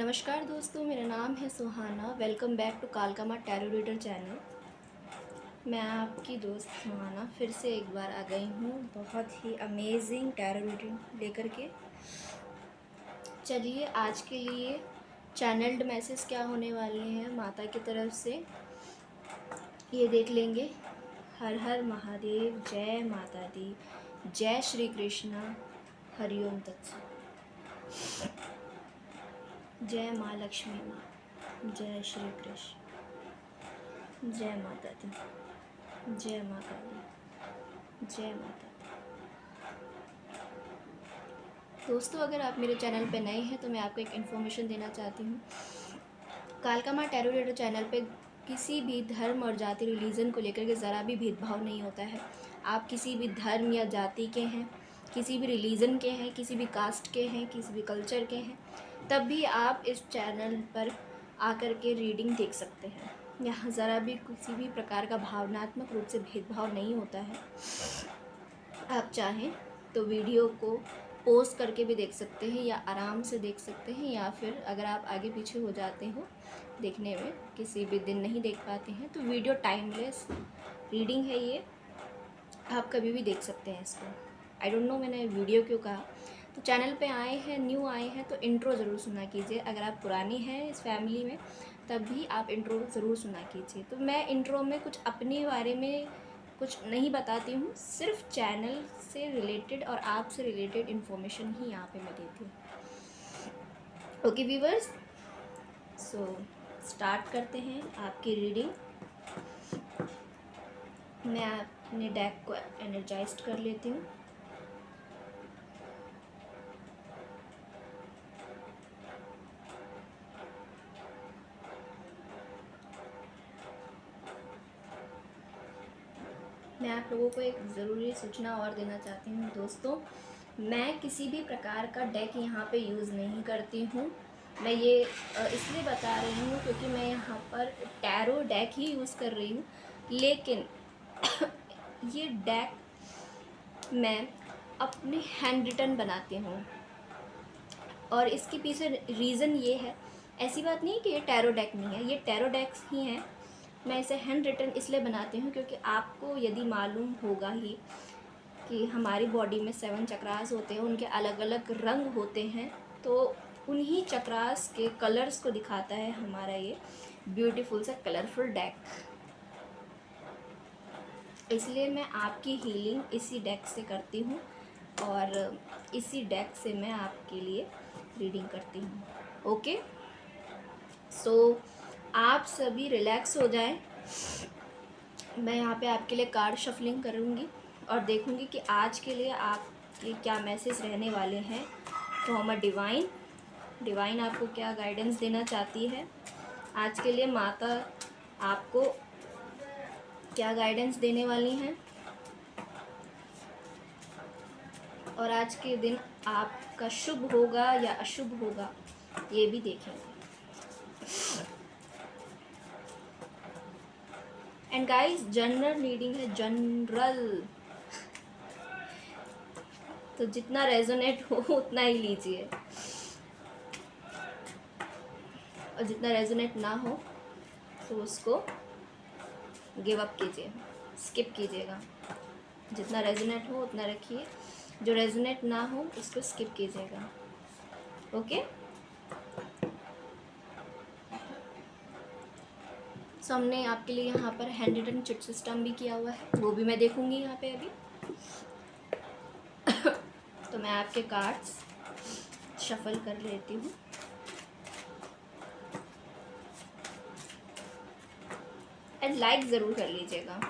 नमस्कार दोस्तों, मेरा नाम है सुहाना। वेलकम बैक टू कालकामा टैरो रीडर चैनल। मैं आपकी दोस्त सुहाना फिर से एक बार आ गई हूँ बहुत ही अमेजिंग टैरो रीडिंग लेकर के। चलिए, आज के लिए चैनल्ड मैसेज क्या होने वाले हैं माता की तरफ से ये देख लेंगे। हर हर महादेव, जय माता दी, जय श्री कृष्णा, हरिओम तत्सत। जय माँ लक्ष्मी माँ, जय श्री कृष्ण, जय माता दी, जय माँ काली, जय माता दी। दोस्तों, अगर आप मेरे चैनल पे नए हैं तो मैं आपको एक इन्फॉर्मेशन देना चाहती हूँ। कालकामा टैरो रीडर चैनल पे किसी भी धर्म और जाति रिलीजन को लेकर के ज़रा भी भेदभाव नहीं होता है। आप किसी भी धर्म या जाति के हैं, किसी भी रिलीजन के हैं, किसी भी कास्ट के हैं, किसी भी कल्चर के हैं, तब भी आप इस चैनल पर आकर के रीडिंग देख सकते हैं। यहाँ ज़रा भी किसी भी प्रकार का भावनात्मक रूप से भेदभाव नहीं होता है। आप चाहें तो वीडियो को पॉज करके भी देख सकते हैं या आराम से देख सकते हैं, या फिर अगर आप आगे पीछे हो जाते हो देखने में, किसी भी दिन नहीं देख पाते हैं, तो वीडियो टाइमलेस रीडिंग है ये, आप कभी भी देख सकते हैं इसको। आई डोंट नो मैंने वीडियो क्यों कहा। तो चैनल पे आए हैं, न्यू आए हैं तो इंट्रो ज़रूर सुना कीजिए। अगर आप पुरानी हैं इस फैमिली में तब भी आप इंट्रो ज़रूर सुना कीजिए। तो मैं इंट्रो में कुछ अपने बारे में कुछ नहीं बताती हूँ, सिर्फ चैनल से रिलेटेड और आपसे रिलेटेड इन्फॉर्मेशन ही यहाँ पे मैं देती हूँ। ओके व्यूवर्स, सो स्टार्ट करते हैं आपकी रीडिंग। मैं अपने डेक को एनर्जाइज्ड कर लेती हूँ। मैं आप लोगों को एक ज़रूरी सूचना और देना चाहती हूँ दोस्तों। मैं किसी भी प्रकार का डेक यहाँ पे यूज़ नहीं करती हूँ। मैं ये इसलिए बता रही हूँ क्योंकि मैं यहाँ पर टैरो डेक ही यूज़ कर रही हूँ, लेकिन ये डेक मैं अपने हैंड रिटन बनाती हूँ और इसके पीछे रीज़न ये है, ऐसी बात नहीं कि ये टैरो डेक नहीं है, ये टैरो डेक्स ही हैं। मैं इसे हैंड रिटन इसलिए बनाती हूँ क्योंकि आपको यदि मालूम होगा ही कि हमारी बॉडी में 7 चक्रास होते हैं, उनके अलग अलग रंग होते हैं, तो उन्हीं चक्रास के कलर्स को दिखाता है हमारा ये ब्यूटीफुल सा कलरफुल डेक। इसलिए मैं आपकी हीलिंग इसी डेक से करती हूँ और इसी डेक से मैं आपके लिए रीडिंग करती हूँ। ओके, सो आप सभी रिलैक्स हो जाएं। मैं यहाँ पे आपके लिए कार्ड शफलिंग करूँगी और देखूँगी कि आज के लिए आपके क्या मैसेज रहने वाले हैं। तो हम डिवाइन आपको क्या गाइडेंस देना चाहती है आज के लिए, माता आपको क्या गाइडेंस देने वाली हैं, और आज के दिन आपका शुभ होगा या अशुभ होगा ये भी देखेंगे। एंड गाइस, जनरल रीडिंग है, जनरल, तो जितना रेजोनेट हो उतना ही लीजिए और जितना रेजोनेट ना हो तो उसको गिव अप कीजिए, स्किप कीजिएगा। जितना रेजोनेट हो उतना रखिए, जो रेजोनेट ना हो उसको स्किप कीजिएगा। ओके, सो हमने आपके लिए यहाँ पर हैंड रिटन चिट सिस्टम भी किया हुआ है, वो भी मैं देखूँगी यहाँ पे अभी। तो मैं आपके कार्ड्स शफल कर लेती हूँ। एंड लाइक ज़रूर कर लीजिएगा।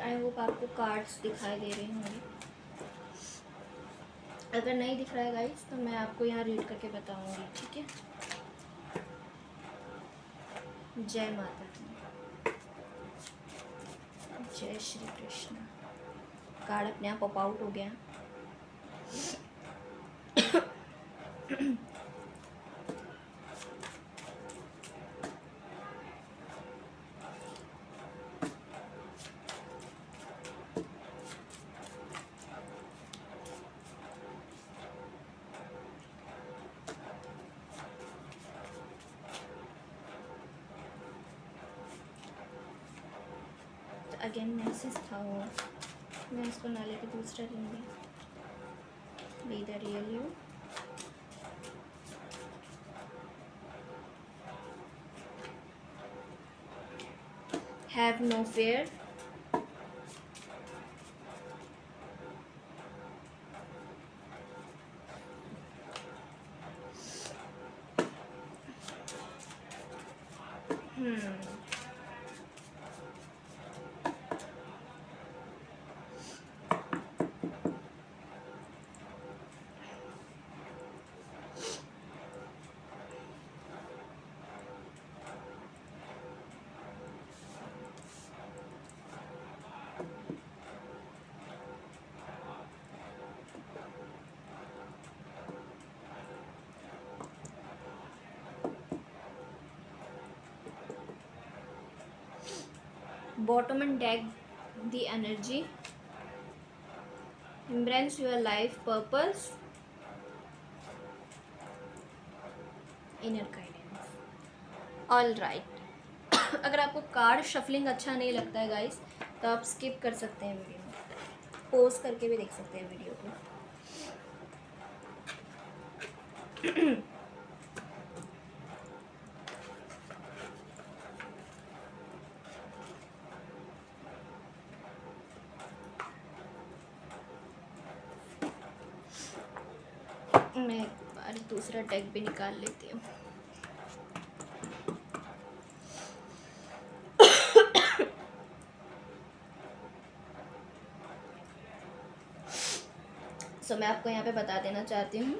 आई होप आपको कार्ड्स दिखाई दे रहे होंगे। अगर नहीं दिख रहा है गाइस तो मैं आपको यहाँ रीड करके बताऊँगी, ठीक है। जय माता दी, जय श्री कृष्ण। कार्ड अपने आप पॉप आउट हो गया। अगेन मैसेज था वो, मैं इसको ना लेके दूसरा लूँगी। Be the real you, have no fear, bottom and deck the energy, embrace your life purpose, inner guidance। All right. अगर आपको कार्ड शफलिंग अच्छा नहीं लगता है गाइस तो आप स्किप कर सकते हैं वीडियो, पॉज करके भी देख सकते हैं वीडियो को। मैं एक बार दूसरा डेक भी निकाल लेती हूँ। सो मैं आपको यहाँ पे बता देना चाहती हूँ,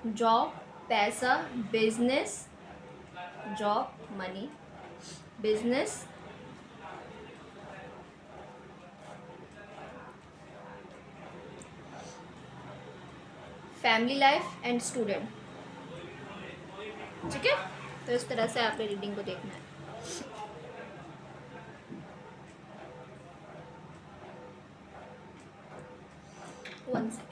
जॉब, पैसा, business, job, money, business, family life and student, ठीक है। तो इस तरह से आपने रीडिंग को देखना है। One second.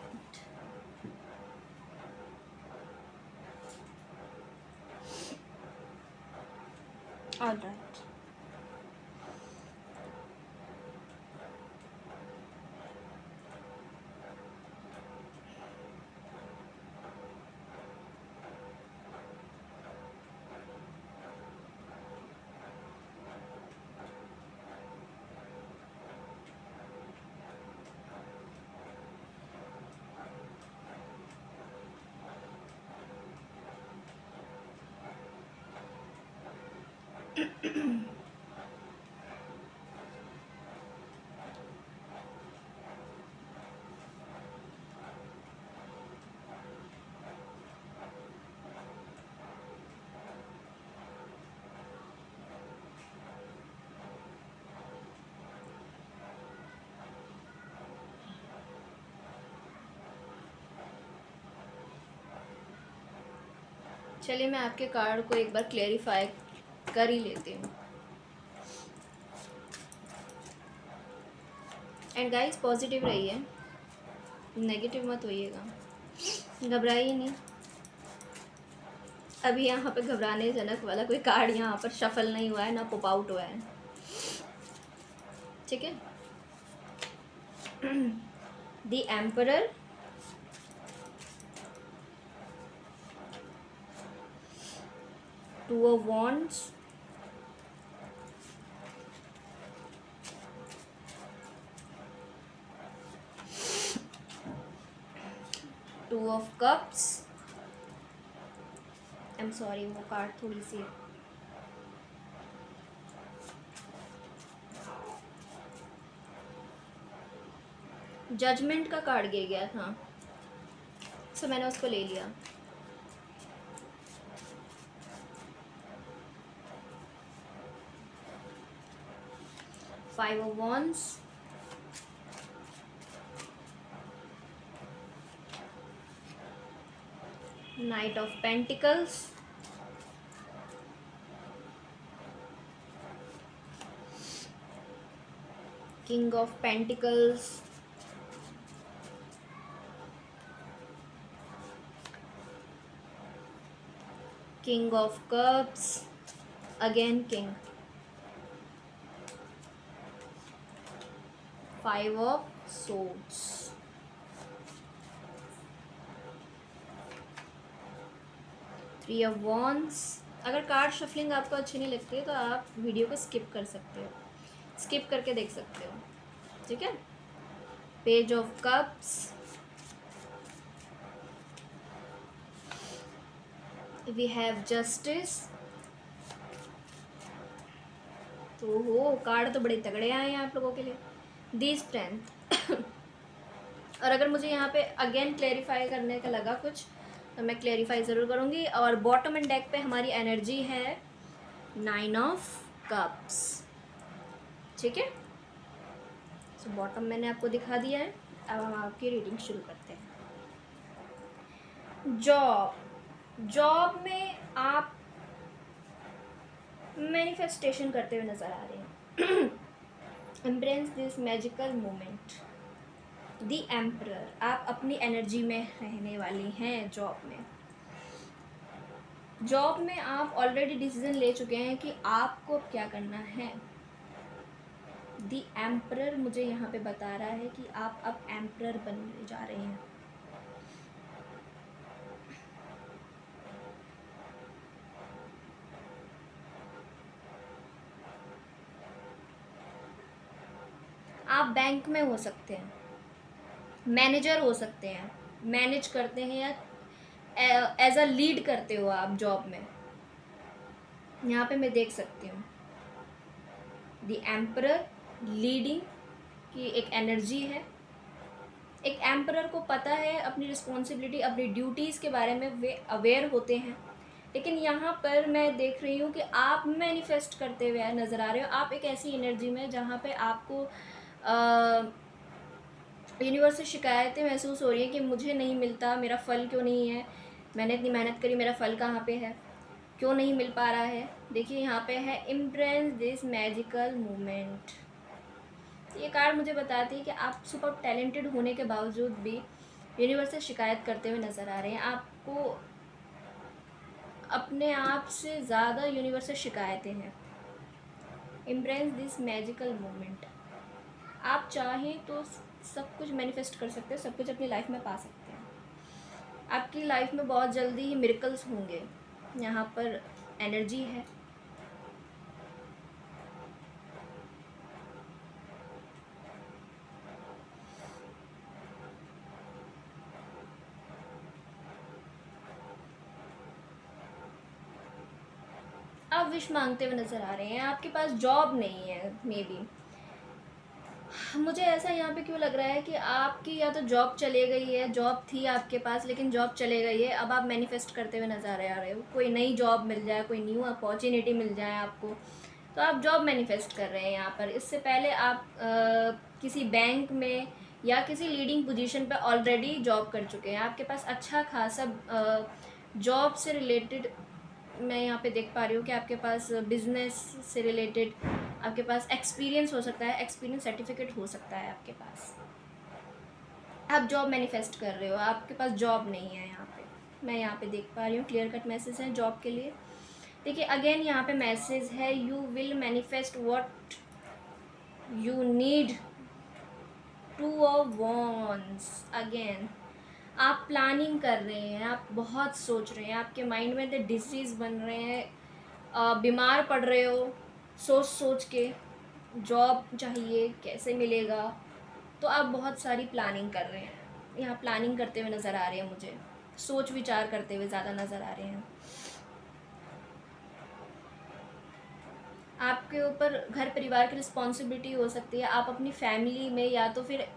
All right. चलिए मैं आपके कार्ड को एक बार क्लेरिफाई कर ही लेती हूँ। एंड गाइस पॉजिटिव रहिए, नेगेटिव मत होइएगा, घबराइए नहीं। अभी यहाँ पे घबराने जनक वाला कोई कार्ड यहाँ पर शफल नहीं हुआ है, ना पॉप आउट हुआ है, ठीक है। The emperor, two of wands, two of cups, I am sorry वो कार्ड थोड़ी सी जजमेंट का कार्ड गिर गया था, सो मैंने उसको ले लिया। Five of wands, night of pentacles, king of pentacles, king of cups, again king, five of swords, three of wands. अगर कार्ड शफलिंग आपको अच्छी नहीं लगती है तो आप वीडियो को स्किप कर सकते हो, स्किप करके देख सकते हो, ठीक है। Page of cups, we have justice. तो हो कार्ड तो बड़े तगड़े आए हैं आप लोगों के लिए। The strength. और अगर मुझे यहाँ पे अगेन क्लेरिफाई करने का लगा कुछ तो मैं क्लेरिफाई ज़रूर करूँगी। और बॉटम एंड डेक पे हमारी एनर्जी है नाइन ऑफ कप्स, ठीक है। सो बॉटम मैंने आपको दिखा दिया है। अब हम आपकी रीडिंग शुरू करते हैं। जॉब में आप मैनिफेस्टेशन करते हुए नज़र आ रहे हैं। Embrace this magical moment. The emperor, आप अपनी एनर्जी में रहने वाली हैं। जॉब में आप ऑलरेडी डिसीजन ले चुके हैं कि आपको क्या करना है। द एम्परर मुझे यहाँ पे बता रहा है कि आप अब एम्परर बनने जा रहे हैं। आप बैंक में हो सकते हैं, मैनेजर हो सकते हैं, मैनेज करते हैं या एज अ लीड करते हो आप जॉब में। यहाँ पे मैं देख सकती हूँ द एम्परर, लीडिंग की एक एनर्जी है। एक एम्परर को पता है अपनी रिस्पॉन्सिबिलिटी, अपनी ड्यूटीज़ के बारे में वे अवेयर होते हैं। लेकिन यहाँ पर मैं देख रही हूँ कि आप मैनिफेस्ट करते हुए नज़र आ रहे हो। आप एक ऐसी एनर्जी में जहाँ पे आपको यूनिवर्स से शिकायतें महसूस हो रही हैं कि मुझे नहीं मिलता, मेरा फल क्यों नहीं है, मैंने इतनी मेहनत करी, मेरा फल कहाँ पे है, क्यों नहीं मिल पा रहा है। देखिए यहाँ पे है इम्प्रेस दिस मैजिकल मोमेंट। ये कार्ड मुझे बताती है कि आप सुपर टैलेंटेड होने के बावजूद भी यूनिवर्स से शिकायत करते हुए नज़र आ रहे हैं। आपको अपने आप से ज़्यादा यूनिवर्स से शिकायतें हैं। Impress this magical moment. आप चाहें तो सब कुछ मैनिफेस्ट कर सकते हैं, सब कुछ अपनी लाइफ में पा सकते हैं। आपकी लाइफ में बहुत जल्दी ही मिरेकल्स होंगे। यहाँ पर एनर्जी है। आप विश मांगते हुए नज़र आ रहे हैं। आपके पास जॉब नहीं है, मे बी। मुझे ऐसा यहाँ पे क्यों लग रहा है कि आपकी या तो जॉब चले गई है, जॉब थी आपके पास लेकिन जॉब चले गई है। अब आप मैनिफेस्ट करते हुए नज़र आ रहे हो, कोई नई जॉब मिल जाए, कोई न्यू अपॉर्चुनिटी मिल जाए आपको, तो आप जॉब मैनिफेस्ट कर रहे हैं यहाँ पर। इससे पहले आप किसी बैंक में या किसी लीडिंग पोजीशन पे ऑलरेडी जॉब कर चुके हैं। आपके पास अच्छा खासा जॉब से रिलेटेड मैं यहाँ पे देख पा रही हूँ कि आपके पास बिजनेस से रिलेटेड आपके पास एक्सपीरियंस हो सकता है, एक्सपीरियंस सर्टिफिकेट हो सकता है आपके पास। आप जॉब मैनिफेस्ट कर रहे हो, आपके पास जॉब नहीं है। यहाँ पे मैं यहाँ पे देख पा रही हूँ क्लियर कट मैसेज है जॉब के लिए। देखिए अगेन यहाँ पे मैसेज है, you will manifest what you need. Two of wands. Again आप प्लानिंग कर रहे हैं, आप बहुत सोच रहे हैं, आपके माइंड में तो डिसीज़ बन रहे हैं, बीमार पड़ रहे हो सोच सोच के, जॉब चाहिए, कैसे मिलेगा। तो आप बहुत सारी प्लानिंग कर रहे हैं। यहाँ प्लानिंग करते हुए नज़र आ रहे हैं मुझे, सोच विचार करते हुए ज़्यादा नज़र आ रहे हैं। आपके ऊपर घर परिवार की रिस्पॉन्सिबिलिटी हो सकती है। आप अपनी फैमिली में या तो फिर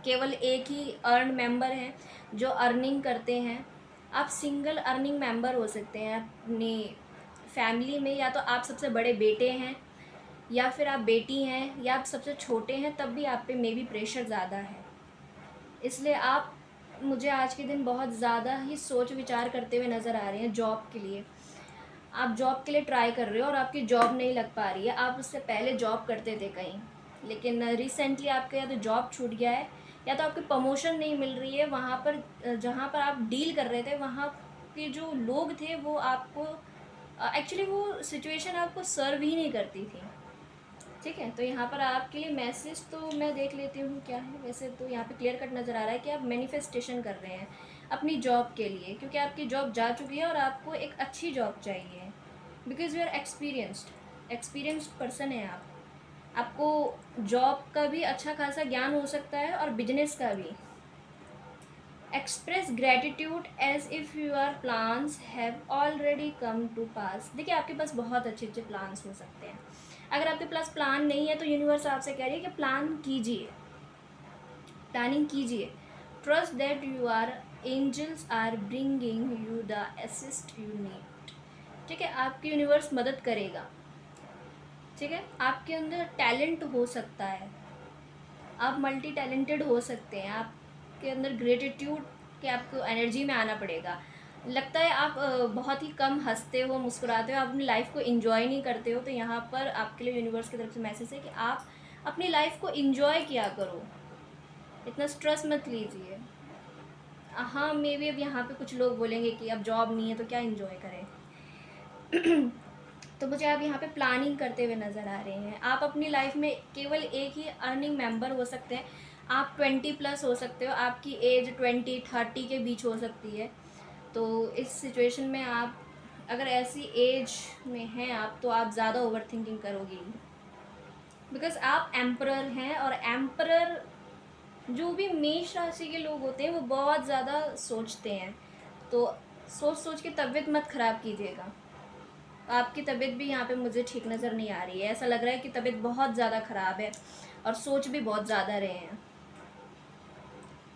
केवल एक ही अर्न मेंबर हैं जो अर्निंग करते हैं। आप सिंगल अर्निंग मेंबर हो सकते हैं अपनी फैमिली में, या तो आप सबसे बड़े बेटे हैं या फिर आप बेटी हैं या आप सबसे छोटे हैं, तब भी आप पे मे बी प्रेशर ज़्यादा है। इसलिए आप मुझे आज के दिन बहुत ज़्यादा ही सोच विचार करते हुए नज़र आ रहे हैं जॉब के लिए। आप जॉब के लिए ट्राई कर रहे हो और आपकी जॉब नहीं लग पा रही है। आप उससे पहले जॉब करते थे कहीं, लेकिन रिसेंटली आपका या तो जॉब छूट गया है या तो आपकी प्रमोशन नहीं मिल रही है। वहाँ पर जहाँ पर आप डील कर रहे थे वहाँ के जो लोग थे वो आपको एक्चुअली वो सिचुएशन आपको सर्व ही नहीं करती थी। ठीक है, तो यहाँ पर आपके लिए मैसेज तो मैं देख लेती हूँ क्या है। वैसे तो यहाँ पे क्लियर कट नज़र आ रहा है कि आप मैनिफेस्टेशन कर रहे हैं अपनी जॉब के लिए, क्योंकि आपकी जॉब जा चुकी है और आपको एक अच्छी जॉब चाहिए, because you are experienced person है आप। आपको जॉब का भी अच्छा खासा ज्ञान हो सकता है और बिजनेस का भी। Express gratitude as if your plans have already come to pass. देखिए, आपके पास बहुत अच्छे अच्छे प्लान्स हो सकते हैं। अगर आपके पास प्लान नहीं है तो यूनिवर्स आपसे कह रही है कि प्लान कीजिए, प्लानिंग कीजिए। Trust that you are angels are bringing you the assist you need. ठीक है, आपकी यूनिवर्स मदद करेगा। ठीक है, आपके अंदर टैलेंट हो सकता है, आप मल्टी टैलेंटेड हो सकते हैं। आपके अंदर ग्रेटिट्यूड के आपको एनर्जी में आना पड़ेगा। लगता है आप बहुत ही कम हंसते हो, मुस्कुराते हो, आप अपनी लाइफ को इन्जॉय नहीं करते हो। तो यहाँ पर आपके लिए यूनिवर्स की तरफ से मैसेज है कि आप अपनी लाइफ को इन्जॉय किया करो, इतना स्ट्रेस मत लीजिए। हाँ, मे बी अब यहाँ पे कुछ लोग बोलेंगे कि अब जॉब नहीं है तो क्या इन्जॉय करें। तो मुझे आप यहाँ पे प्लानिंग करते हुए नज़र आ रहे हैं। आप अपनी लाइफ में केवल एक ही अर्निंग मेंबर हो सकते हैं। आप 20+ हो सकते हो, आपकी एज 20-30 के बीच हो सकती है। तो इस सिचुएशन में आप अगर ऐसी एज में हैं आप, तो आप ज़्यादा ओवर थिंकिंग करोगी, बिकॉज आप एम्परर हैं। और एम्परर जो भी मेष राशि के लोग होते हैं वो बहुत ज़्यादा सोचते हैं। तो सोच सोच के तबीयत मत ख़राब कीजिएगा। आपकी तबीयत भी यहाँ पे मुझे ठीक नज़र नहीं आ रही है। ऐसा लग रहा है कि तबीयत बहुत ज़्यादा ख़राब है और सोच भी बहुत ज़्यादा रहे हैं।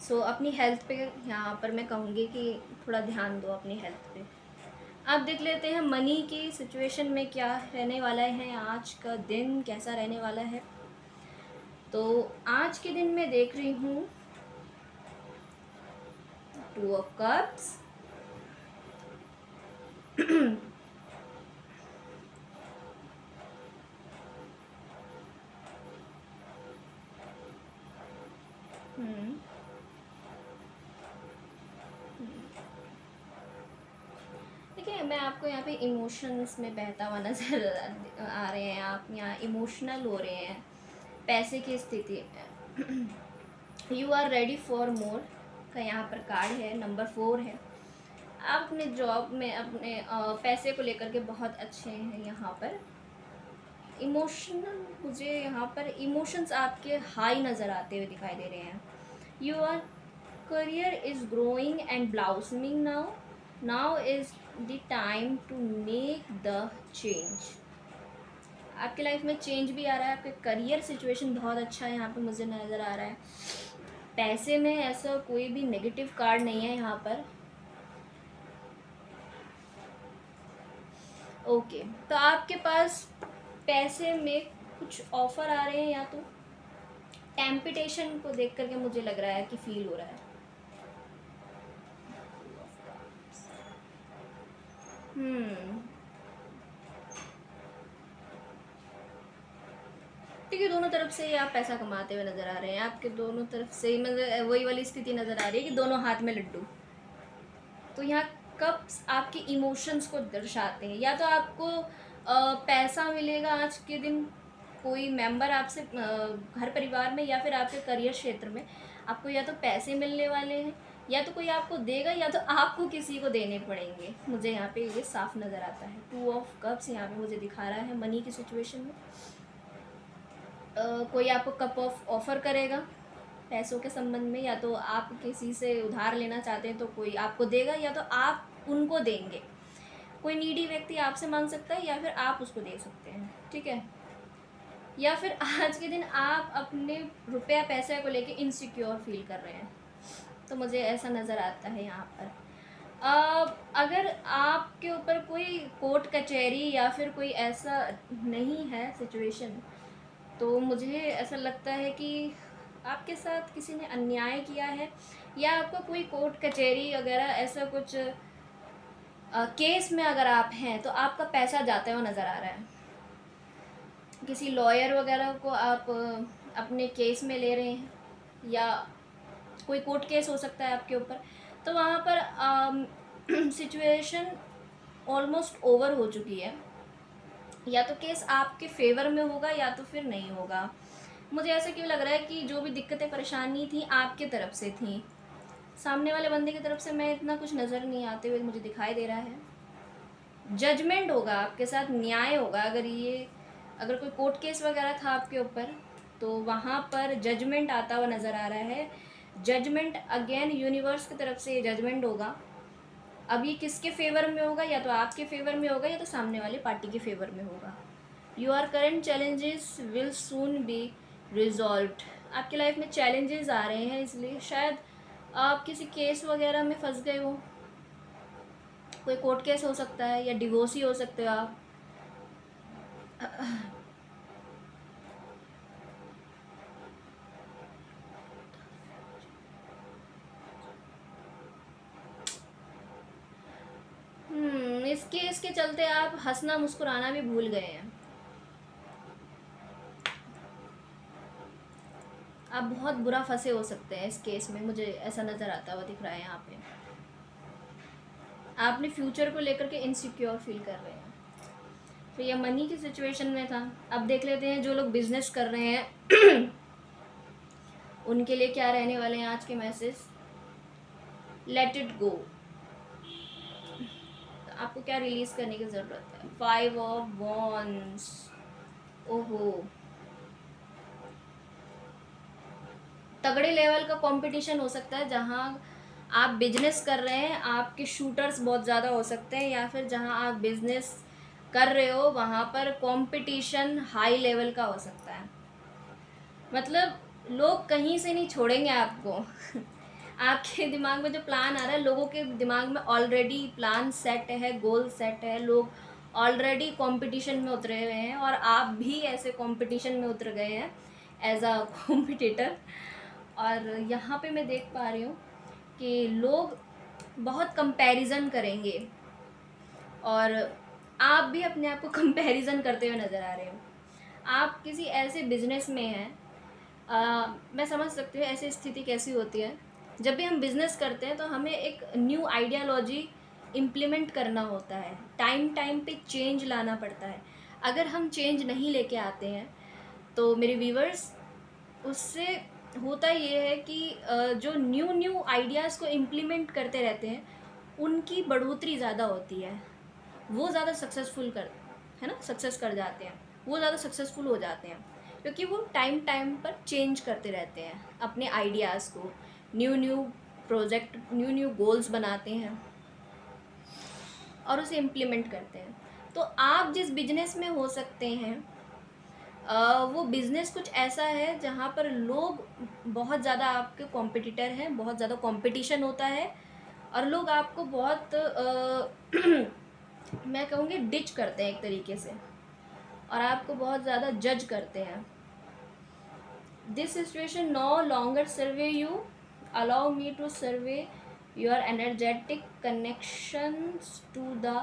सो अपनी हेल्थ पे यहाँ पर मैं कहूँगी कि थोड़ा ध्यान दो अपनी हेल्थ पे। अब देख लेते हैं मनी की सिचुएशन में क्या रहने वाला है, आज का दिन कैसा रहने वाला है। तो आज के दिन मैं देख रही हूँ 2 ऑफ कप्स, देखिए, मैं आपको यहाँ पे इमोशंस में बहता हुआ नज़र आ रहे हैं। आप यहाँ इमोशनल हो रहे हैं पैसे की स्थिति में। You are ready for more का यहाँ पर कार्ड है, नंबर 4 है। आप अपने जॉब में अपने पैसे को लेकर के बहुत अच्छे हैं। यहाँ पर इमोशनल, मुझे यहाँ पर इमोशंस आपके हाई नज़र आते हुए दिखाई दे रहे हैं। You are career is growing and blossoming now is the time to make the change. आपके लाइफ में चेंज भी आ रहा है। आपके करियर सिचुएशन बहुत अच्छा है यहाँ पे मुझे नज़र आ रहा है। पैसे में ऐसा कोई भी नेगेटिव कार्ड नहीं है यहाँ पर। ओके, तो आपके पास पैसे में कुछ ऑफर आ रहे हैं, या तो टेम्पटेशन को देख करके मुझे लग रहा है कि फील हो रहा है। ठीक है, दोनों तरफ से आप पैसा कमाते हुए नज़र आ रहे हैं। आपके दोनों तरफ से मतलब वही वाली स्थिति नज़र आ रही है कि दोनों हाथ में लड्डू। तो यहाँ कप्स आपके इमोशंस को दर्शाते हैं। या तो आपको पैसा मिलेगा आज के दिन, कोई मेंबर आपसे घर परिवार में या फिर आपके करियर क्षेत्र में आपको या तो पैसे मिलने वाले हैं, या तो कोई आपको देगा, या तो आपको किसी को देने पड़ेंगे। मुझे यहाँ पे ये साफ नज़र आता है। 2 ऑफ कप्स यहाँ पे मुझे दिखा रहा है मनी की सिचुएशन में। कोई आपको कप ऑफ ऑफ़र करेगा पैसों के संबंध में, या तो आप किसी से उधार लेना चाहते हैं तो कोई आपको देगा, या तो आप उनको देंगे। कोई नीडी व्यक्ति आपसे मांग सकता है या फिर आप उसको दे सकते हैं। ठीक है, या फिर आज के दिन आप अपने रुपया पैसे को लेके इनसिक्योर फील कर रहे हैं। तो मुझे ऐसा नज़र आता है यहाँ पर। अगर आपके ऊपर कोई कोर्ट कचहरी या फिर कोई ऐसा नहीं है सिचुएशन, तो मुझे ऐसा लगता है कि आपके साथ किसी ने अन्याय किया है, या आपका कोई कोर्ट कचहरी वगैरह ऐसा कुछ केस में अगर आप हैं तो आपका पैसा जाता हुआ नज़र आ रहा है। किसी लॉयर वगैरह को आप अपने केस में ले रहे हैं, या कोई कोर्ट केस हो सकता है आपके ऊपर, तो वहाँ पर सिचुएशन ऑलमोस्ट ओवर हो चुकी है। या तो केस आपके फेवर में होगा या तो फिर नहीं होगा। मुझे ऐसा क्यों लग रहा है कि जो भी दिक्कतें परेशानी थी आपके तरफ से थी, सामने वाले बंदे की तरफ से मैं इतना कुछ नज़र नहीं आते हुए मुझे दिखाई दे रहा है। जजमेंट होगा आपके साथ, न्याय होगा। अगर कोई कोर्ट केस वगैरह था आपके ऊपर, तो वहाँ पर जजमेंट आता हुआ नज़र आ रहा है। जजमेंट अगेन यूनिवर्स की तरफ से ये जजमेंट होगा। अब ये किसके फेवर में होगा, या तो आपके फेवर में होगा या तो सामने वाले पार्टी के फेवर में होगा। Your current challenges will soon be resolved. आपकी लाइफ में चैलेंजेस आ रहे हैं, इसलिए शायद आप किसी केस वगैरह में फंस गए हो। कोई कोर्ट केस हो सकता है, या डिवोर्स ही हो सकते हो आप। इस केस के चलते आप हंसना मुस्कुराना भी भूल गए हैं। आप बहुत बुरा फंसे हो सकते हैं इस केस में, मुझे ऐसा नज़र आता हुआ दिख रहा है यहाँ पे। आपने फ्यूचर को लेकर के इनसिक्योर फील कर रहे हैं। तो ये मनी की सिचुएशन में था। अब देख लेते हैं जो लोग बिजनेस कर रहे हैं उनके लिए क्या रहने वाले हैं आज के मैसेज। Let it go. आपको क्या रिलीज़ करने की ज़रूरत है। 5 ऑफ वॉन्ड्स। ओहो, तगड़े लेवल का कंपटीशन हो सकता है। जहाँ आप बिजनेस कर रहे हैं, आपके शूटर्स बहुत ज़्यादा हो सकते हैं, या फिर जहाँ आप बिजनेस कर रहे हो वहाँ पर कंपटीशन हाई लेवल का हो सकता है। मतलब लोग कहीं से नहीं छोड़ेंगे आपको आपके दिमाग में जो प्लान आ रहा है, लोगों के दिमाग में ऑलरेडी प्लान सेट है, गोल सेट है। लोग ऑलरेडी कंपटीशन में उतरे हुए हैं, और आप भी ऐसे कंपटीशन में उतर गए हैं एज अ कॉम्पिटिटर। और यहाँ पे मैं देख पा रही हूँ कि लोग बहुत कंपैरिजन करेंगे, और आप भी अपने आप को कंपैरिजन करते हुए नज़र आ रहे हो। आप किसी ऐसे बिजनेस में हैं, मैं समझ सकती हूँ ऐसी स्थिति कैसी होती है। जब भी हम बिज़नेस करते हैं तो हमें एक न्यू आइडियालॉजी इम्प्लीमेंट करना होता है, टाइम टाइम पे चेंज लाना पड़ता है। अगर हम चेंज नहीं लेके आते हैं तो मेरे व्यूवर्स, उससे होता ये है कि जो न्यू न्यू आइडियाज़ को इम्प्लीमेंट करते रहते हैं उनकी बढ़ोतरी ज़्यादा होती है। वो ज़्यादा सक्सेसफुल कर है ना, सक्सेस कर जाते हैं, वो ज़्यादा सक्सेसफुल हो जाते हैं, क्योंकि वो टाइम टाइम पर चेंज करते रहते हैं अपने आइडियाज़ को। New new project, new new goals बनाते हैं और उसे इम्प्लीमेंट करते हैं। तो आप जिस बिजनेस में हो सकते हैं, वो बिज़नेस कुछ ऐसा है जहाँ पर लोग बहुत ज़्यादा आपके कॉम्पिटिटर हैं, बहुत ज़्यादा कंपटीशन होता है, और लोग आपको बहुत मैं कहूँगी डिच करते हैं एक तरीके से, और आपको बहुत ज़्यादा जज करते हैं। This situation no longer serve you, allow me to sever your energetic connections to the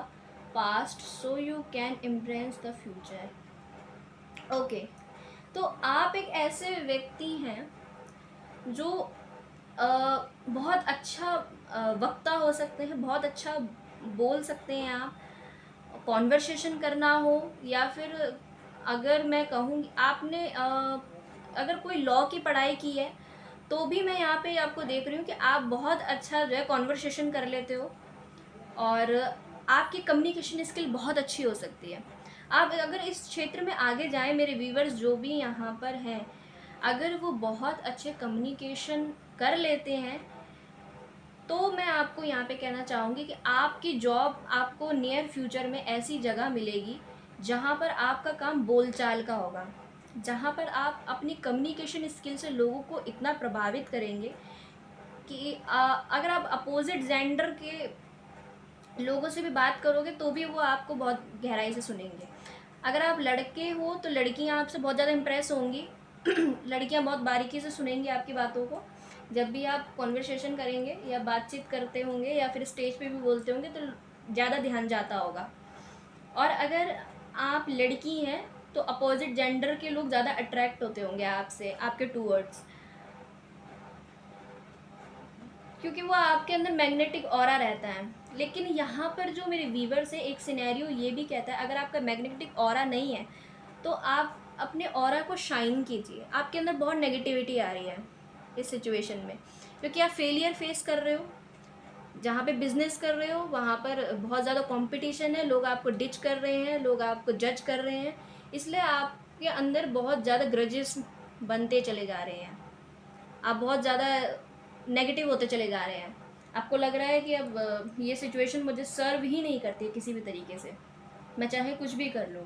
past so you can embrace the future. Okay, तो आप एक ऐसे व्यक्ति हैं जो बहुत अच्छा वक्ता हो सकते हैं, बहुत अच्छा बोल सकते हैं आप। कॉन्वर्सेशन करना हो, या फिर अगर मैं कहूँ आपने अगर कोई लॉ की पढ़ाई की है तो भी मैं यहाँ पे आपको देख रही हूँ कि आप बहुत अच्छा जो है कॉन्वर्सेशन कर लेते हो, और आपकी कम्युनिकेशन स्किल बहुत अच्छी हो सकती है। आप अगर इस क्षेत्र में आगे जाएं, मेरे व्यूवर्स जो भी यहाँ पर हैं, अगर वो बहुत अच्छे कम्युनिकेशन कर लेते हैं तो मैं आपको यहाँ पे कहना चाहूँगी कि आपकी जॉब आपको नियर फ्यूचर में ऐसी जगह मिलेगी जहाँ पर आपका काम बोलचाल का होगा। जहाँ पर आप अपनी कम्युनिकेशन स्किल से लोगों को इतना प्रभावित करेंगे कि अगर आप अपोजिट जेंडर के लोगों से भी बात करोगे तो भी वो आपको बहुत गहराई से सुनेंगे। अगर आप लड़के हो तो लड़कियां आपसे बहुत ज़्यादा इम्प्रेस होंगी। लड़कियां बहुत बारीकी से सुनेंगी आपकी बातों को। जब भी आप कॉन्वर्सेशन करेंगे या बातचीत करते होंगे या फिर स्टेज पे भी बोलते होंगे तो ज़्यादा ध्यान जाता होगा। और अगर आप लड़की हैं तो अपोजिट जेंडर के लोग ज़्यादा अट्रैक्ट होते होंगे आपसे, आपके टूवर्ड्स, क्योंकि वो आपके अंदर मैग्नेटिक ऑरा रहता है। लेकिन यहाँ पर जो मेरे व्यूवर्स है, एक सिनेरियो ये भी कहता है, अगर आपका मैग्नेटिक ऑरा नहीं है तो आप अपने ऑरा को शाइन कीजिए। आपके अंदर बहुत नेगेटिविटी आ रही है इस सिचुएशन में, क्योंकि आप फेलियर फेस कर रहे हो। जहाँ पे बिजनेस कर रहे हो वहाँ पर बहुत ज़्यादा कंपटीशन है, लोग आपको डिच कर रहे हैं, लोग आपको जज कर रहे हैं, इसलिए आपके अंदर बहुत ज़्यादा ग्रजेस बनते चले जा रहे हैं। आप बहुत ज़्यादा नेगेटिव होते चले जा रहे हैं। आपको लग रहा है कि अब ये सिचुएशन मुझे सर्व ही नहीं करती है किसी भी तरीके से, मैं चाहे कुछ भी कर लूँ।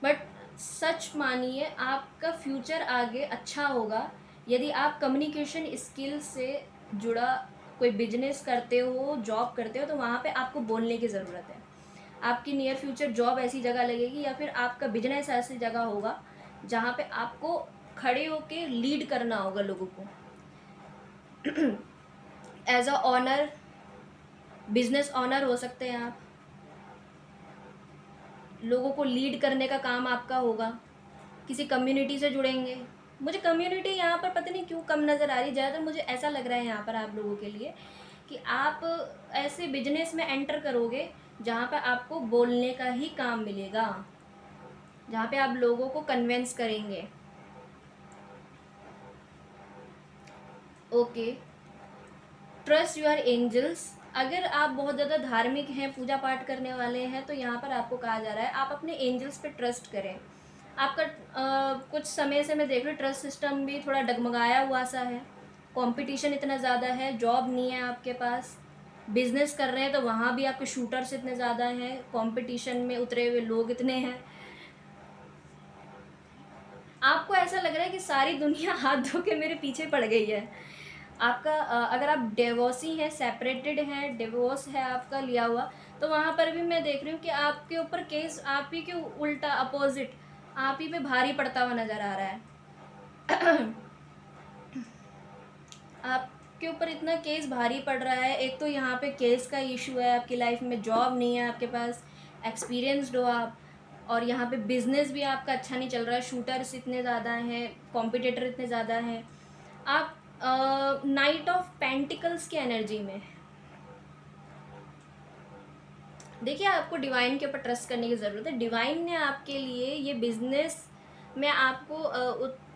बट सच मानिए, आपका फ्यूचर आगे अच्छा होगा यदि आप कम्युनिकेशन स्किल से जुड़ा कोई बिजनेस करते हो, जॉब करते हो, तो वहाँ पे आपको बोलने की ज़रूरत है। आपकी नियर फ्यूचर जॉब ऐसी जगह लगेगी या फिर आपका बिजनेस ऐसी जगह होगा जहाँ पे आपको खड़े होके लीड करना होगा लोगों को। As a owner, business owner हो सकते हैं आप। लोगों को लीड करने का काम आपका होगा। किसी कम्युनिटी से जुड़ेंगे। मुझे कम्युनिटी यहाँ पर पता नहीं क्यों कम नज़र आ रही। ज़्यादातर मुझे ऐसा लग रहा है यहाँ पर आप लोगों के लिए कि आप ऐसे बिजनेस में एंटर करोगे जहाँ पर आपको बोलने का ही काम मिलेगा, जहाँ पे आप लोगों को कन्विंस करेंगे। Okay, trust your angels. अगर आप बहुत ज़्यादा धार्मिक हैं, पूजा पाठ करने वाले हैं, तो यहाँ पर आपको कहा जा रहा है आप अपने एंजल्स पे ट्रस्ट करें। आपका कुछ समय से मैं देख रही हूँ ट्रस्ट सिस्टम भी थोड़ा डगमगाया हुआ सा है। कंपटीशन इतना ज़्यादा है, जॉब नहीं है आपके पास, बिजनेस कर रहे हैं तो वहाँ भी आपके शूटर्स इतने ज़्यादा हैं, कंपटीशन में उतरे हुए लोग इतने हैं। आपको ऐसा लग रहा है कि सारी दुनिया हाथ धो के मेरे पीछे पड़ गई है। आपका अगर आप डिवोर्सी हैं, सेपरेटेड हैं, डिवोर्स है आपका लिया हुआ, तो वहाँ पर भी मैं देख रही हूँ कि आपके ऊपर केस आप ही के उल्टा अपोजिट आप ही पे भारी पड़ता हुआ नज़र आ रहा है। आपके ऊपर इतना केस भारी पड़ रहा है। एक तो यहाँ पे केस का इशू है, आपकी लाइफ में जॉब नहीं है आपके पास, एक्सपीरियंसड हो आप, और यहाँ पे बिजनेस भी आपका अच्छा नहीं चल रहा है, शूटर्स इतने ज़्यादा हैं, कॉम्पिटिटर इतने ज़्यादा हैं। आप नाइट ऑफ पेंटिकल्स की एनर्जी में देखिए, आपको डिवाइन के ऊपर ट्रस्ट करने की ज़रूरत है। डिवाइन ने आपके लिए ये बिज़नेस में आपको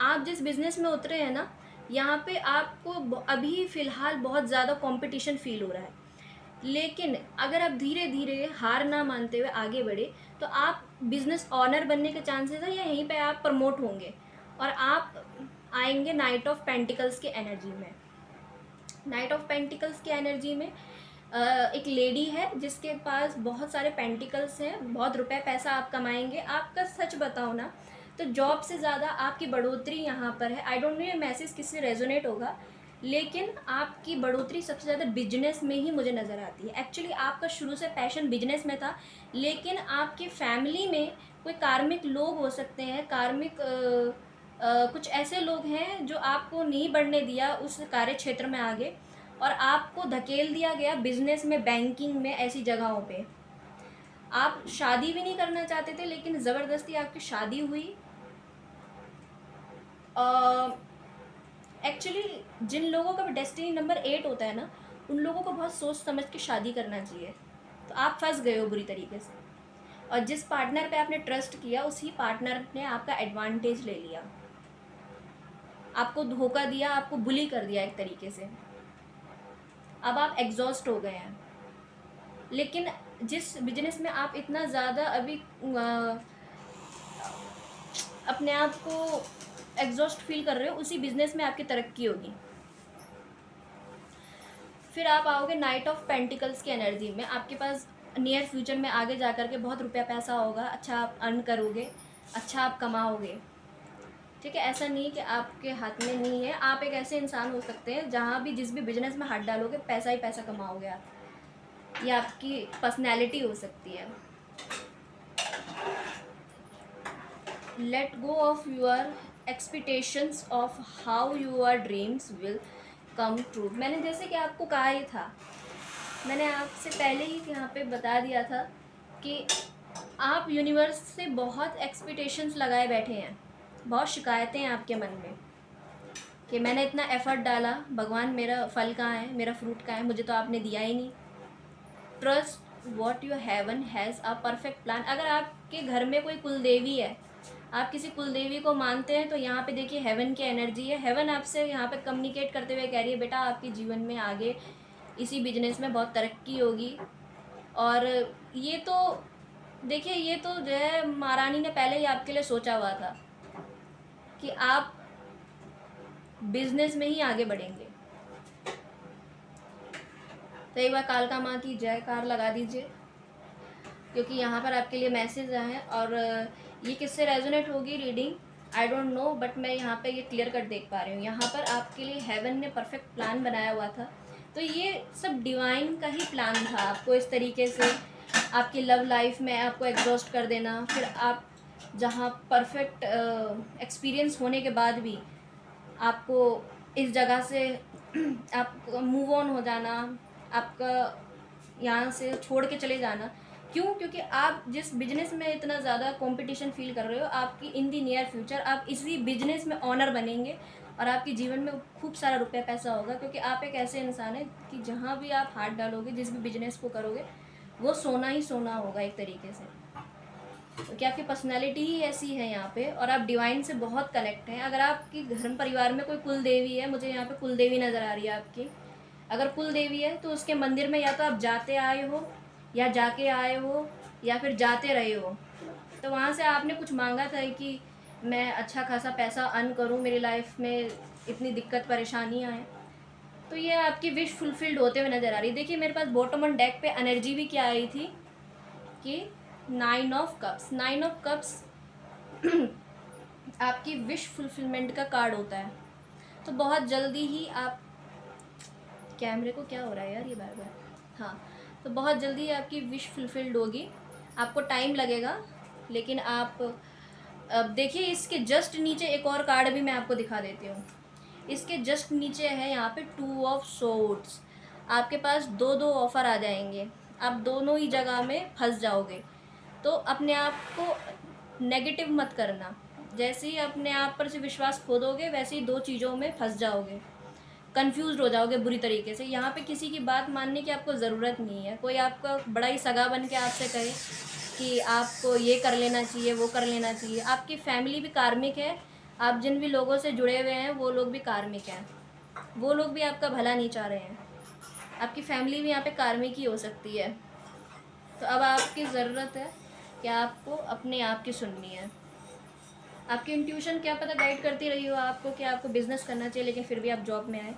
आप जिस बिज़नेस में उतरे हैं ना, यहाँ पे आपको अभी फ़िलहाल बहुत ज़्यादा कंपटीशन फ़ील हो रहा है। लेकिन अगर आप धीरे धीरे हार ना मानते हुए आगे बढ़े तो आप बिज़नेस ऑनर बनने के चांसेस है, या यहीं पे आप प्रमोट होंगे और आप आएंगे नाइट ऑफ पेंटिकल्स की एनर्जी में। नाइट ऑफ पेंटिकल्स की एनर्जी में एक लेडी है जिसके पास बहुत सारे पेंटिकल्स हैं, बहुत रुपए पैसा आप कमाएंगे। आपका सच बताओ ना तो जॉब से ज़्यादा आपकी बढ़ोतरी यहाँ पर है। आई डोंट नो ये मैसेज किससे रेजोनेट होगा, लेकिन आपकी बढ़ोतरी सबसे ज़्यादा बिजनेस में ही मुझे नज़र आती है। एक्चुअली आपका शुरू से पैशन बिजनेस में था, लेकिन आपकी फैमिली में कोई कार्मिक लोग हो सकते हैं, कार्मिक कुछ ऐसे लोग हैं जो आपको नहीं बढ़ने दिया उस कार्य क्षेत्र में आगे, और आपको धकेल दिया गया बिजनेस में, बैंकिंग में, ऐसी जगहों पे। आप शादी भी नहीं करना चाहते थे लेकिन ज़बरदस्ती आपकी शादी हुई। एक्चुअली जिन लोगों का डेस्टिनी नंबर 8 होता है ना, उन लोगों को बहुत सोच समझ के शादी करना चाहिए। तो आप फंस गए हो बुरी तरीके से, और जिस पार्टनर पे आपने ट्रस्ट किया उसी पार्टनर ने आपका एडवांटेज ले लिया, आपको धोखा दिया, आपको बुली कर दिया एक तरीके से। अब आप एग्जॉस्ट हो गए हैं। लेकिन जिस बिजनेस में आप इतना ज़्यादा अभी अपने आप को एग्जॉस्ट फील कर रहे हो, उसी बिजनेस में आपकी तरक्की होगी। फिर आप आओगे नाइट ऑफ पेंटिकल्स की एनर्जी में। आपके पास नियर फ्यूचर में आगे जा कर के बहुत रुपया पैसा होगा, अच्छा आप अर्न करोगे, अच्छा आप कमाओगे, ठीक है। ऐसा नहीं है कि आपके हाथ में नहीं है, आप एक ऐसे इंसान हो सकते हैं जहाँ भी जिस भी बिजनेस में हाथ डालोगे पैसा ही पैसा कमाओगे आप, ये आपकी पर्सनैलिटी हो सकती है। Let go of your expectations of how your dreams will come true. मैंने जैसे कि आपको कहा ही था, मैंने आपसे पहले ही यहाँ पे बता दिया था कि आप यूनिवर्स से बहुत एक्सपेक्टेशंस लगाए बैठे हैं, बहुत शिकायतें हैं आपके मन में कि मैंने इतना एफर्ट डाला, भगवान मेरा फल कहाँ है, मेरा फ्रूट कहाँ है, मुझे तो आपने दिया ही नहीं। Trust what your heaven has a perfect plan. अगर आपके घर में कोई कुलदेवी है, आप किसी कुलदेवी को मानते हैं, तो यहाँ पे देखिए हेवन की एनर्जी है। हेवन आपसे यहाँ पे कम्युनिकेट करते हुए कह रही है, बेटा आपके जीवन में आगे इसी बिजनेस में बहुत तरक्की होगी। और ये तो देखिए, ये तो जो है महारानी ने पहले ही आपके लिए सोचा हुआ था कि आप बिजनेस में ही आगे बढ़ेंगे। तो एक बार कालका माँ की जयकार लगा दीजिए, क्योंकि यहाँ पर आपके लिए मैसेज आए हैं। और ये किससे रेजोनेट होगी reading I don't know, but मैं यहाँ पे ये क्लियर कट देख पा रही हूँ। यहाँ पर आपके लिए हेवन ने परफेक्ट प्लान बनाया हुआ था, तो ये सब डिवाइन का ही प्लान था आपको इस तरीके से आपकी लव लाइफ में आपको एग्जॉस्ट कर देना। फिर आप जहाँ परफेक्ट एक्सपीरियंस होने के बाद भी आपको इस जगह से आप मूव ऑन हो जाना, आपका यहाँ से छोड़ के चले जाना। क्यों? क्योंकि आप जिस बिजनेस में इतना ज़्यादा कंपटीशन फील कर रहे हो, आपकी इन दी नियर फ्यूचर आप इसी बिजनेस में ऑनर बनेंगे और आपके जीवन में खूब सारा रुपया पैसा होगा। क्योंकि आप एक ऐसे इंसान हैं कि जहाँ भी आप हाथ डालोगे, जिस भी बिजनेस को करोगे, वो सोना ही सोना होगा एक तरीके से। क्योंकि आपकी पर्सनैलिटी ही ऐसी है यहाँ पे, और आप डिवाइन से बहुत कनेक्ट हैं। अगर आपकी धर्म परिवार में कोई कुल देवी है, मुझे यहाँ पे कुल देवी नज़र आ रही है आपकी, अगर कुल देवी है तो उसके मंदिर में या तो आप जाते आए हो, या जाके आए हो, या फिर जाते रहे हो। तो वहाँ से आपने कुछ मांगा था कि मैं अच्छा खासा पैसा अर्न करूँ, मेरी लाइफ में इतनी दिक्कत परेशानियाँ हैं, तो ये आपकी विश फुलफिल्ड होते हुए नज़र आ रही है। देखिए मेरे पास बॉटम ऑन डेक पे एनर्जी भी क्या आई थी कि 9 ऑफ कप्स। 9 ऑफ कप्स आपकी विश फुलफिलमेंट का कार्ड होता है। तो बहुत जल्दी ही आप, कैमरे को क्या हो रहा है यार ये बार बार, हाँ, तो बहुत जल्दी आपकी विश फुलफिल्ड होगी। आपको टाइम लगेगा, लेकिन आप अब देखिए इसके जस्ट नीचे एक और कार्ड भी मैं आपको दिखा देती हूँ। इसके जस्ट नीचे है यहाँ पे 2 ऑफ सोर्ड्स। आपके पास दो दो ऑफ़र आ जाएंगे, आप दोनों ही जगह में फंस जाओगे। तो अपने आप को नेगेटिव मत करना, जैसे ही अपने आप पर से विश्वास खो दोगे, वैसे ही दो चीज़ों में फंस जाओगे, कंफ्यूज हो जाओगे बुरी तरीके से। यहाँ पे किसी की बात मानने की आपको ज़रूरत नहीं है। कोई आपका बड़ा ही सगा बन के आपसे कहे कि आपको ये कर लेना चाहिए, वो कर लेना चाहिए, आपकी फैमिली भी कार्मिक है, आप जिन भी लोगों से जुड़े हुए हैं वो लोग भी कार्मिक हैं, वो लोग भी आपका भला नहीं चाह रहे हैं। आपकी फैमिली भी यहाँ पे कार्मिक ही हो सकती है। तो अब आपकी ज़रूरत है कि आपको अपने आप की सुननी है। आपकी इंट्यूशन क्या पता गाइड करती रही हो आपको कि आपको बिज़नेस करना चाहिए, लेकिन फिर भी आप जॉब में आए।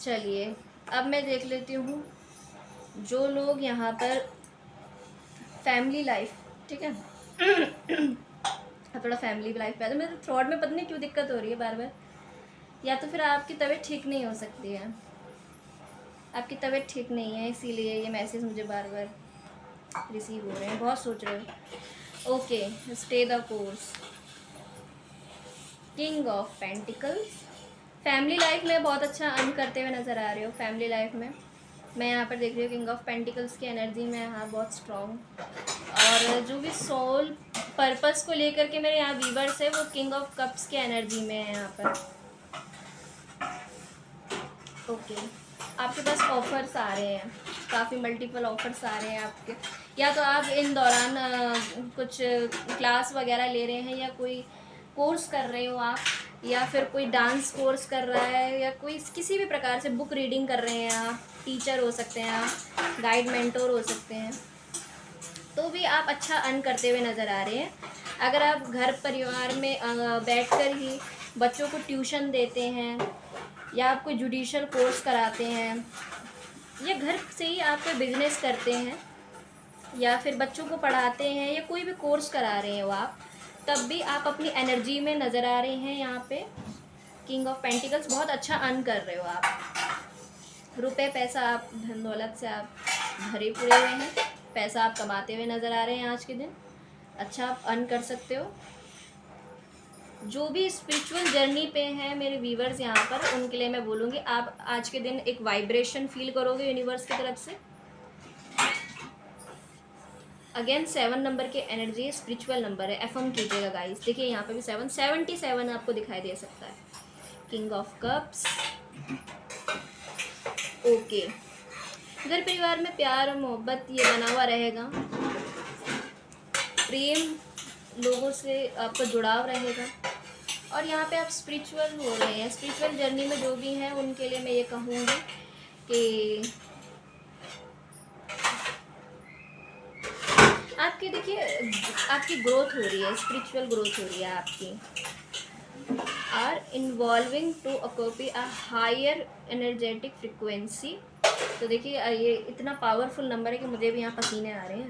चलिए अब मैं देख लेती हूँ जो लोग यहाँ पर फैमिली लाइफ, ठीक है। अब थोड़ा फैमिली लाइफ पे आता है, मेरे थ्रोट में पता नहीं क्यों दिक्कत हो रही है बार बार। या तो फिर आपकी तबीयत ठीक नहीं हो सकती है, आपकी तबीयत ठीक नहीं है, इसीलिए ये मैसेज मुझे बार बार रिसीव हो रहे हैं। बहुत सोच रहे हो। Okay, stay the course. King of pentacles. Family life में बहुत अच्छा अर्न करते हुए नज़र आ रहे हो। फैमिली लाइफ में मैं यहाँ पर देख रही हूँ किंग ऑफ पेंटिकल्स की एनर्जी में यहाँ बहुत स्ट्रॉन्ग, और जो भी सोल पर्पस को लेकर के मेरे यहाँ वीवर्स है वो किंग ऑफ कप्स की एनर्जी में है यहाँ पर। ओके, आपके पास ऑफ़र्स आ रहे हैं, काफ़ी मल्टीपल ऑफ़र्स आ रहे हैं आपके। या तो आप इन दौरान कुछ क्लास वगैरह ले रहे हैं, या कोई कोर्स कर रहे हो आप, या फिर कोई डांस कोर्स कर रहा है, या कोई किसी भी प्रकार से बुक रीडिंग कर रहे हैं आप, टीचर हो सकते हैं आप, गाइड मेंटोर हो सकते हैं, तो भी आप अच्छा अर्न करते हुए नज़र आ रहे हैं। अगर आप घर परिवार में बैठकर ही बच्चों को ट्यूशन देते हैं, या आप कोई जुडिशल कोर्स कराते हैं, या घर से ही आप कोई बिजनेस करते हैं या फिर बच्चों को पढ़ाते हैं या कोई भी कोर्स करा रहे हो आप, तब भी आप अपनी एनर्जी में नज़र आ रहे हैं। यहाँ पे किंग ऑफ पेंटिकल्स, बहुत अच्छा अर्न कर रहे हो आप। रुपए पैसा, आप धन दौलत से आप भरे पूरे हुए हैं। पैसा आप कमाते हुए नज़र आ रहे हैं आज के दिन। अच्छा आप अर्न कर सकते हो। जो भी स्पिरिचुअल जर्नी पे हैं मेरे व्यूवर्स यहाँ पर, उनके लिए मैं बोलूँगी आप आज के दिन एक वाइब्रेशन फील करोगे यूनिवर्स की तरफ से। अगेन 7 नंबर की एनर्जी स्पिरिचुअल नंबर है, एफर्म कीजिएगा गाइस। देखिए यहाँ पे भी 77 आपको दिखाई दे सकता है। King of cups, okay. घर परिवार में प्यार और मोहब्बत ये बना हुआ रहेगा। प्रेम, लोगों से आपका जुड़ाव रहेगा। और यहाँ पे आप स्पिरिचुअल हो रहे हैं, स्पिरिचुअल जर्नी में जो भी हैं उनके लिए मैं ये कहूँगी कि आपकी, देखिए आपकी ग्रोथ हो रही है, स्पिरिचुअल ग्रोथ हो रही है आपकी। Are involving to occupy a higher energetic frequency. तो देखिए ये इतना पावरफुल नंबर है कि मुझे भी यहाँ पसीने आ रहे हैं।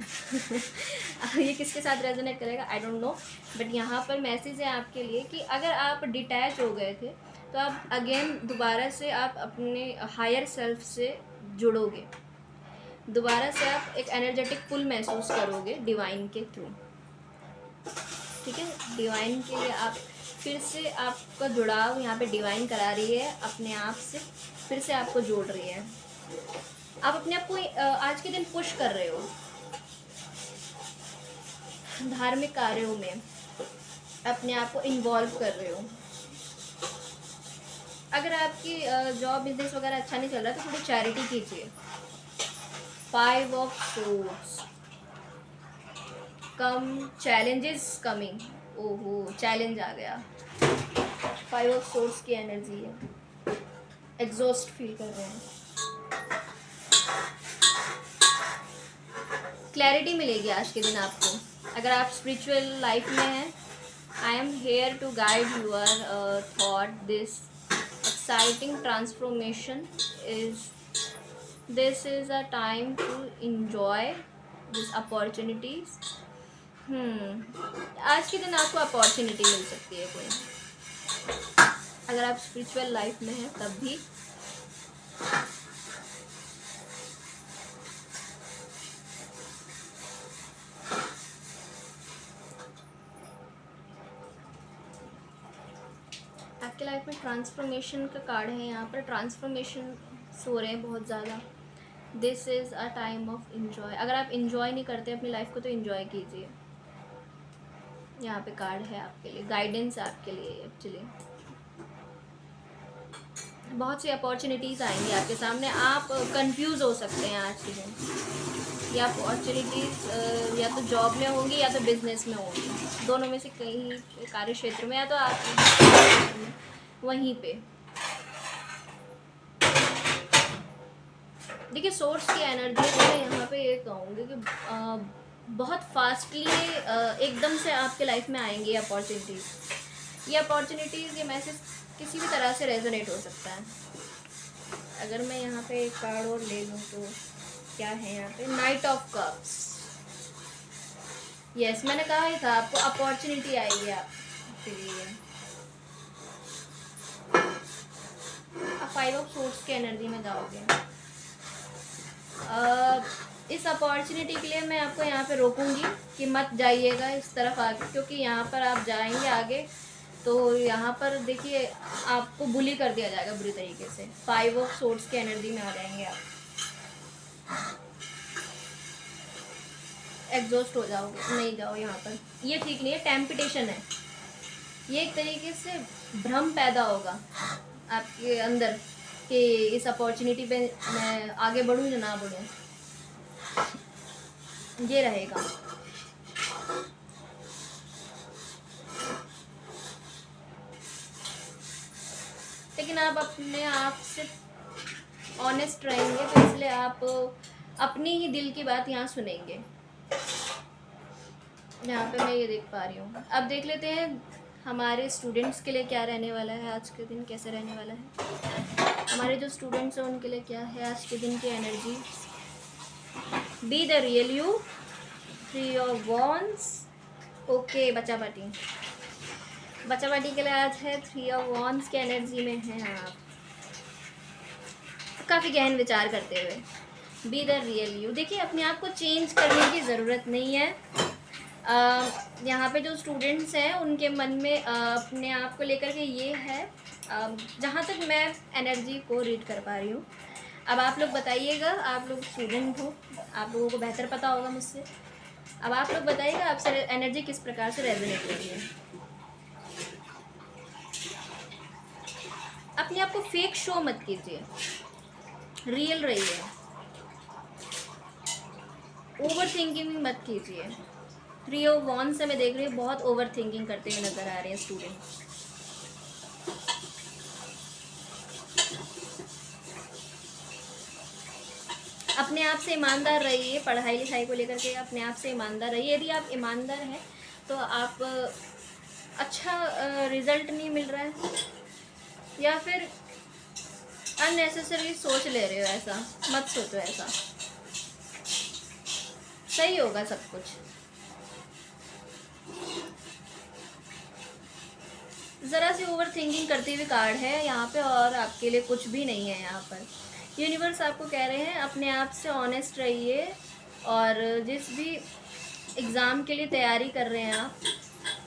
ये किसके साथ रेजोनेट करेगा आई डोंट नो, बट यहाँ पर मैसेज है आपके लिए कि अगर आप डिटैच हो गए थे तो आप अगेन दोबारा से आप अपने हायर सेल्फ से जुड़ोगे। दोबारा से आप एक एनर्जेटिक पुल महसूस करोगे डिवाइन के थ्रू। ठीक है, डिवाइन के लिए आप फिर से, आपका जुड़ाव यहाँ पे डिवाइन करा रही है अपने आप से, फिर से आपको जोड़ रही है। आप अपने आप को आज के दिन पुश कर रहे हो धार्मिक कार्यों में, अपने आप को इन्वॉल्व कर रहे हो। अगर आपकी जॉब बिजनेस वगैरह अच्छा नहीं चल रहा तो थोड़ी चैरिटी कीजिए। 5 of swords, come challenges coming, ओहो चैलेंज आ गया। 5 ऑफ सोर्ड्स की एनर्जी है, एग्जॉस्ट फील कर रहे हैं। क्लैरिटी मिलेगी आज के दिन आपको। अगर आप स्पिरिचुअल लाइफ में हैं, I am here to guide your thought. This exciting transformation this is a time to enjoy this opportunities. आज के दिन आपको अपॉर्चुनिटी मिल सकती है कोई, अगर आप स्पिरिचुअल लाइफ में हैं तब भी। आपके लाइफ में ट्रांसफॉर्मेशन का कार्ड है, यहाँ पर ट्रांसफॉर्मेशन हो रहे हैं बहुत ज़्यादा। This is a time of enjoy. अगर आप इन्जॉय नहीं करते अपनी लाइफ को तो इन्जॉय कीजिए। यहाँ पे कार्ड है आपके लिए, गाइडेंस आपके लिए एक्चुअली। बहुत सी अपॉर्चुनिटीज़ आएंगी आपके सामने, आप कंफ्यूज हो सकते हैं आज के दिन। ये अपॉर्चुनिटीज़ या तो जॉब में होंगी या तो बिजनेस में होंगी, दोनों में से कहीं कार्य क्षेत्र में, या तो आप वहीं पे। देखिए सोर्स की एनर्जी है, मैं यहाँ पे ये कहूँगी कि बहुत फास्टली एकदम से आपके लाइफ में आएंगी अपॉर्चुनिटीज़। ये अपॉर्चुनिटीज़, ये मैसेज किसी भी तरह से रेजोनेट हो सकता है। अगर मैं यहाँ पे एक कार्ड और ले लूँ तो क्या है यहाँ पे, नाइट ऑफ कप्स। यस, मैंने कहा ही था आपको अपॉर्चुनिटी आएगी आपके लिए। 5 ऑफ सोर्ड्स की एनर्जी में जाओगे। इस अपॉर्चुनिटी के लिए मैं आपको यहाँ पे रोकूंगी कि मत जाइएगा इस तरफ आगे, क्योंकि यहाँ पर आप जाएंगे आगे तो यहाँ पर देखिए आपको बुली कर दिया जाएगा बुरी तरीके से। 5 ऑफ सोर्ड्स की एनर्जी में आ जाएंगे आप, एग्जॉस्ट हो जाओगे। नहीं जाओ यहाँ पर, ये ठीक नहीं है, टेम्पटेशन है ये। एक तरीके से भ्रम पैदा होगा आपके अंदर कि इस अपॉर्चुनिटी पे मैं आगे बढ़ूँ या ना बढ़ूँ, ये रहेगा। लेकिन आप अपने आप से ऑनेस्ट रहेंगे तो इसलिए आप अपनी ही दिल की बात यहाँ सुनेंगे। यहाँ पे मैं ये देख पा रही हूँ। अब देख लेते हैं हमारे स्टूडेंट्स के लिए क्या रहने वाला है, आज के दिन कैसे रहने वाला है, हमारे जो स्टूडेंट्स हैं उनके लिए क्या है आज के दिन की energy. B the real you, 3 of wands. Okay, बच्चा पार्टी के लिए आज है 3 ऑफ वॉन्ड्स की एनर्जी में हैं आप, काफ़ी गहन विचार करते हुए। बी द रियल यू, देखिए अपने आप को चेंज करने की ज़रूरत नहीं है। यहाँ पे जो स्टूडेंट्स हैं उनके मन में अपने आप को लेकर के ये है, जहाँ तक मैं एनर्जी को रीड कर पा रही हूँ। अब आप लोग बताइएगा, आप लोग स्टूडेंट हो, आप लोगों को बेहतर पता होगा मुझसे। अब आप लोग बताइएगा आपसे एनर्जी किस प्रकार से रेजोनेट हो रही है। अपने आप को फेक शो मत कीजिए, रियल रहिए, ओवर थिंकिंग मत कीजिए। 3 ऑफ वॉन्ड्स से मैं देख रही हूँ बहुत ओवर थिंकिंग करते हुए नजर आ रहे हैं स्टूडेंट। अपने आप से ईमानदार रहिए, पढ़ाई लिखाई को लेकर के अपने आप से ईमानदार रहिए। यदि आप ईमानदार हैं तो आप अच्छा रिजल्ट नहीं मिल रहा है, या फिर अननेसेसरी सोच ले रहे हो, ऐसा मत सोचो, ऐसा सही होगा सब कुछ। ज़रा सी ओवर थिंकिंग करते हुए कार्ड है यहाँ पे, और आपके लिए कुछ भी नहीं है यहाँ पर। यूनिवर्स आपको कह रहे हैं अपने आप से ऑनेस्ट रहिए, और जिस भी एग्ज़ाम के लिए तैयारी कर रहे हैं आप,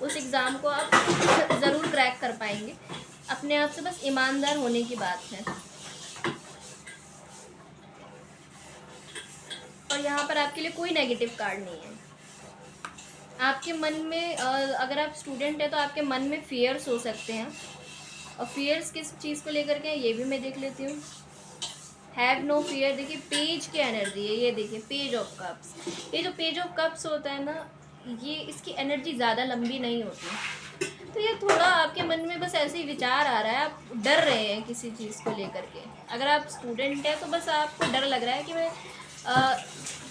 उस एग्ज़ाम को आप ज़रूर क्रैक कर पाएंगे। अपने आप से बस ईमानदार होने की बात है। और यहाँ पर आपके लिए कोई नेगेटिव कार्ड नहीं है। आपके मन में अगर आप स्टूडेंट हैं तो आपके मन में फियर्स हो सकते हैं, और फियर्स किस चीज़ को लेकर के ये भी मैं देख लेती हूँ। हैव नो फियर, देखिए पेज की एनर्जी है, ये देखिए पेज ऑफ कप्स। ये जो पेज ऑफ कप्स होता है ना, ये इसकी एनर्जी ज़्यादा लंबी नहीं होती, तो ये थोड़ा आपके मन में बस ऐसे ही विचार आ रहा है, आप डर रहे हैं किसी चीज़ को लेकर के। अगर आप स्टूडेंट हैं तो बस आपको डर लग रहा है कि मैं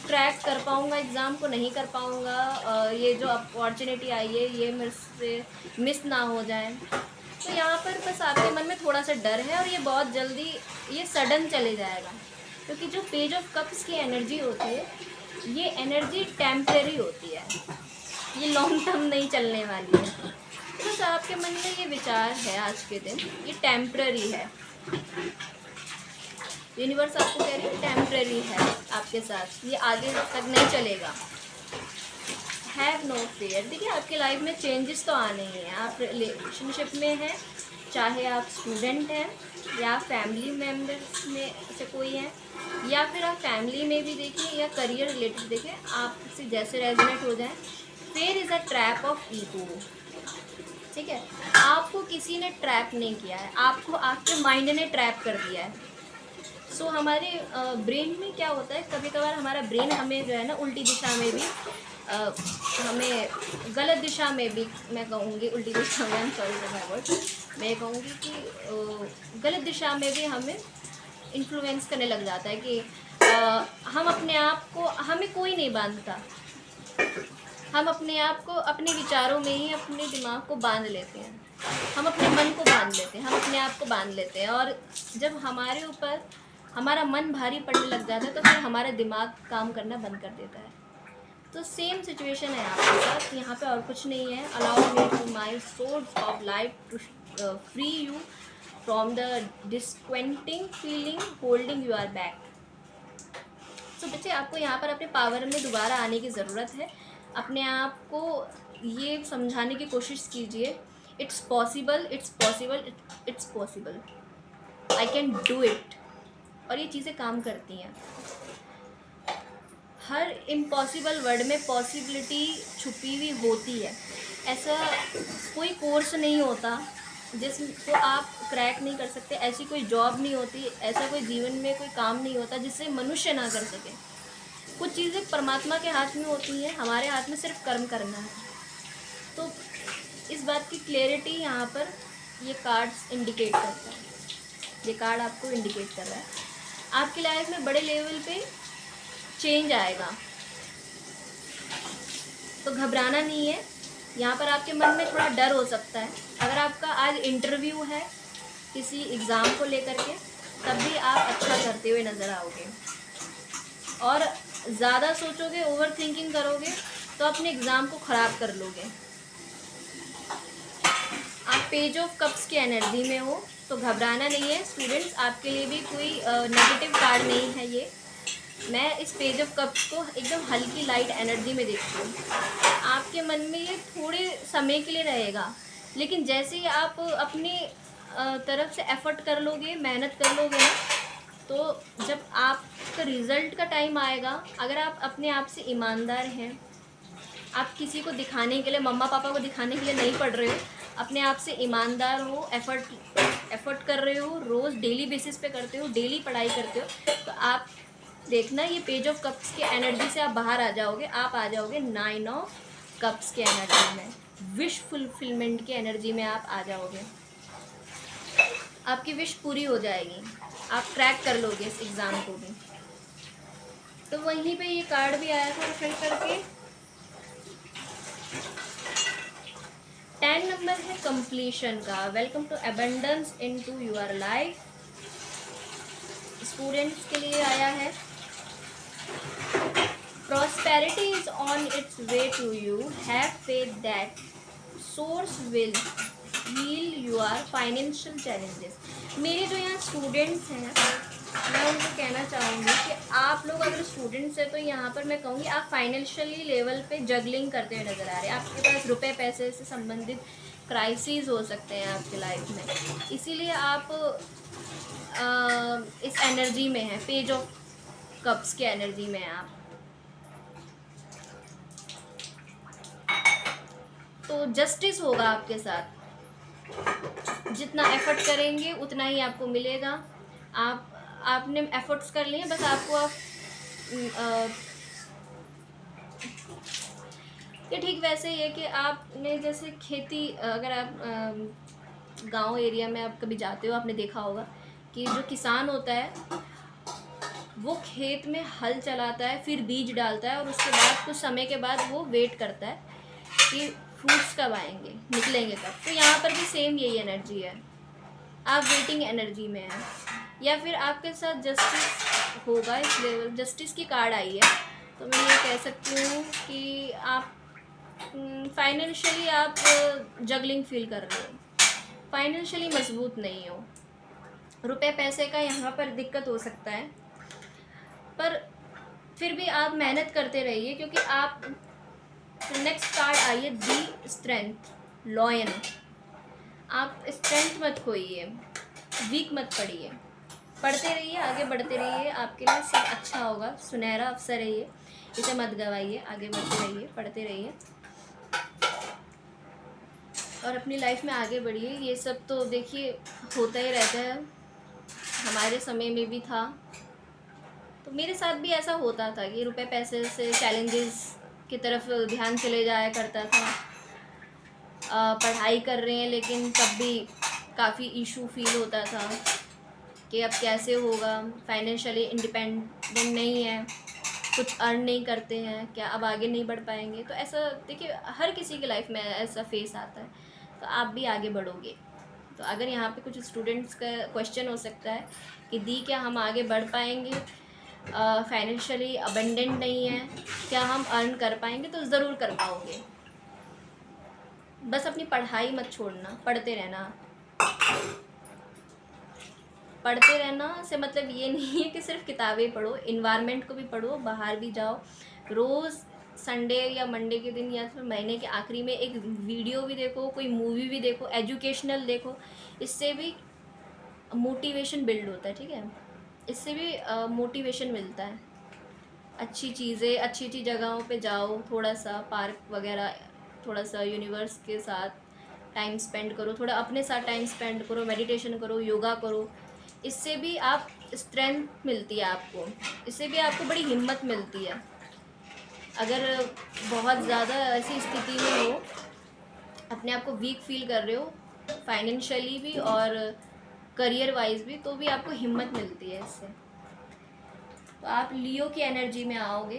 क्रैक कर पाऊँगा एग्ज़ाम को, नहीं कर पाऊँगा, ये जो अपॉर्चुनिटी आई है ये मेरे से मिस ना हो जाए। तो यहाँ पर बस आपके मन में थोड़ा सा डर है, और ये बहुत जल्दी ये सडन चले जाएगा, क्योंकि जो पेज ऑफ कप्स की एनर्जी होती है ये एनर्जी टेम्परेरी होती है, ये लॉन्ग टर्म नहीं चलने वाली है। तो बस आपके मन में ये विचार है आज के दिन, ये टेम्परेरी है। यूनिवर्स आपको कह रही है टेम्परेरी है आपके साथ, ये आगे तक नहीं चलेगा। हैव नो फेयर, देखिए आपके लाइफ में चेंजेस तो आने ही हैं। आप रिलेशनशिप में हैं, चाहे आप स्टूडेंट हैं या फैमिली मेम्बर्स में से कोई हैं, या फिर आप फैमिली में भी देखिए या करियर रिलेटेड देखिए, आपसे जैसे रेजोनेट हो जाए। Fair is a trap of ego, ठीक है। आपको किसी ने ट्रैप नहीं किया है, आपको आपके माइंड ने ट्रैप कर दिया है। सो हमारे ब्रेन में क्या होता है, कभी कभार हमारा ब्रेन हमें जो है ना उल्टी दिशा में भी हमें गलत दिशा में भी, मैं कहूँगी उल्टी दिशा में, सॉरी फॉर माय वर्ड, मैं कहूँगी कि गलत दिशा में भी हमें इन्फ्लुएंस करने लग जाता है कि हम अपने आप को, हमें कोई नहीं बांधता, हम अपने आप को अपने विचारों में ही अपने दिमाग को बांध लेते हैं, हम अपने मन को बांध लेते हैं, हम अपने आप को बांध लेते हैं। और जब हमारे ऊपर हमारा मन भारी पड़ने लग जाता है तो फिर हमारा दिमाग काम करना बंद कर देता है। तो सेम सिचुएशन है आपके साथ यहाँ पे, और कुछ नहीं है। Allow me to my source of life to free you from the disquieting feeling holding you are back. तो बच्चे आपको यहाँ पर अपने पावर में दोबारा आने की ज़रूरत है। अपने आप को ये समझाने की कोशिश कीजिए, it's possible, it's possible, it's possible, I can do it. और ये चीज़ें काम करती हैं। हर इम्पॉसिबल वर्ड में पॉसिबिलिटी छुपी हुई होती है। ऐसा कोई कोर्स नहीं होता जिसको आप क्रैक नहीं कर सकते, ऐसी कोई जॉब नहीं होती, ऐसा कोई जीवन में कोई काम नहीं होता जिससे मनुष्य ना कर सके। कुछ चीज़ें परमात्मा के हाथ में होती हैं, हमारे हाथ में सिर्फ कर्म करना है। तो इस बात की क्लैरिटी यहाँ पर ये कार्ड्स इंडिकेट करता है, ये कार्ड आपको इंडिकेट कर रहा है आपकी लाइफ में बड़े लेवल पे चेंज आएगा। तो घबराना नहीं है, यहाँ पर आपके मन में थोड़ा डर हो सकता है। अगर आपका आज इंटरव्यू है किसी एग्ज़ाम को लेकर के, तब भी आप अच्छा करते हुए नज़र आओगे। और ज़्यादा सोचोगे, ओवर थिंकिंग करोगे तो अपने एग्ज़ाम को ख़राब कर लोगे। आप पेज ऑफ कप्स की एनर्जी में हो, तो घबराना नहीं है स्टूडेंट्स, आपके लिए भी कोई नेगेटिव कार्ड नहीं है ये। मैं इस पेज ऑफ कप्स को एकदम हल्की लाइट एनर्जी में देखती हूँ। आपके मन में ये थोड़े समय के लिए रहेगा, लेकिन जैसे ही आप अपनी तरफ से एफर्ट कर लोगे, मेहनत कर लोगे ना, तो जब आपका रिज़ल्ट का टाइम आएगा, अगर आप अपने आप से ईमानदार हैं, आप किसी को दिखाने के लिए, मम्मा पापा को दिखाने के लिए नहीं पढ़ रहे हो, अपने आप से ईमानदार हो, एफर्ट कर रहे हो, रोज़ डेली बेसिस पे करते हो, डेली पढ़ाई करते हो, तो आप देखना ये पेज ऑफ कप्स की एनर्जी से आप बाहर आ जाओगे। आप आ जाओगे 9 ऑफ कप्स की एनर्जी में, विश फुलफिलमेंट की एनर्जी में आप आ जाओगे। आपकी विश पूरी हो जाएगी, आप क्रैक कर लोगे इस एग्ज़ाम को भी। तो वहीं पे ये कार्ड भी आया था रिफर करके। 10 नंबर है कंप्लीशन का। Welcome to abundance into your life. Students के लिए आया है। Prosperity is on its way to you. Have faith that source will heal your financial challenges. मेरे जो यहाँ स्टूडेंट्स हैं, मैं उनको कहना चाहूँगी कि आप लोग अगर स्टूडेंट्स हैं तो यहाँ पर मैं कहूँगी आप फाइनेंशियली लेवल पे जगलिंग करते हुए नज़र आ रहे हैं। आपके पास रुपए पैसे से संबंधित क्राइसिस हो सकते हैं आपकी लाइफ में, इसीलिए आप इस एनर्जी में हैं, पेज ऑफ कप्स की एनर्जी में हैं आप। तो जस्टिस होगा आपके साथ, जितना एफर्ट करेंगे उतना ही आपको मिलेगा। आपने एफर्ट्स कर लिए, बस आपको ये ठीक वैसे ही है कि आपने जैसे खेती, अगर आप गांव एरिया में आप कभी जाते हो, आपने देखा होगा कि जो किसान होता है वो खेत में हल चलाता है, फिर बीज डालता है, और उसके बाद कुछ समय के बाद वो वेट करता है कि फ्रूट्स कब आएंगे, निकलेंगे कब। तो यहाँ पर भी सेम यही एनर्जी है, आप वेटिंग एनर्जी में हैं, या फिर आपके साथ जस्टिस होगा इस लेवल। जस्टिस की कार्ड आई है, तो मैं ये कह सकती हूँ कि आप फाइनेंशियली आप जगलिंग फील कर रहे हो, फाइनेंशियली मजबूत नहीं हो। रुपए पैसे का यहाँ पर दिक्कत हो सकता है, पर फिर भी आप मेहनत करते रहिए, क्योंकि आप नेक्स्ट कार्ड आई है दी स्ट्रेंथ, लॉयन। आप स्ट्रेंथ मत खोइए, वीक मत पड़िए, पढ़ते रहिए, आगे बढ़ते रहिए, आपके लिए सब अच्छा होगा। सुनहरा अवसर है ये, इसे मत गवाइए, आगे बढ़ते रहिए, पढ़ते रहिए और अपनी लाइफ में आगे बढ़िए। ये सब तो देखिए होता ही रहता है, हमारे समय में भी था, तो मेरे साथ भी ऐसा होता था कि रुपए पैसे से चैलेंजेस की तरफ ध्यान चले जाया करता था। पढ़ाई कर रहे हैं लेकिन तब भी काफ़ी इशू फील होता था कि अब कैसे होगा, फाइनेंशियली इंडिपेंडेंट नहीं है, कुछ अर्न नहीं करते हैं, क्या अब आगे नहीं बढ़ पाएंगे। तो ऐसा देखिए हर किसी की लाइफ में ऐसा फेस आता है, तो आप भी आगे बढ़ोगे। तो अगर यहाँ पे कुछ स्टूडेंट्स का क्वेश्चन हो सकता है कि दी क्या हम आगे बढ़ पाएंगे, फाइनेंशियली अबंडेंट नहीं है, क्या हम अर्न कर पाएंगे, तो ज़रूर कर पाओगे। बस अपनी पढ़ाई मत छोड़ना, पढ़ते रहना। पढ़ते रहना से मतलब ये नहीं है कि सिर्फ किताबें पढ़ो, इन्वायरमेंट को भी पढ़ो, बाहर भी जाओ। रोज़ संडे या मंडे के दिन या फिर महीने के आखिरी में एक वीडियो भी देखो, कोई मूवी भी देखो, एजुकेशनल देखो, इससे भी मोटिवेशन बिल्ड होता है। ठीक है, इससे भी मोटिवेशन मिलता है। अच्छी चीज़ें, अच्छी अच्छी जगहों पे जाओ, थोड़ा सा पार्क वगैरह, थोड़ा सा यूनिवर्स के साथ टाइम स्पेंड करो, थोड़ा अपने साथ टाइम स्पेंड करो, मेडिटेशन करो, योगा करो। इससे भी आप स्ट्रेंथ मिलती है आपको, इससे भी आपको बड़ी हिम्मत मिलती है। अगर बहुत ज़्यादा ऐसी स्थिति में हो, अपने आप को वीक फील कर रहे हो फाइनेंशियली भी और करियर वाइज भी, तो भी आपको हिम्मत मिलती है इससे। तो आप लियो की एनर्जी में आओगे।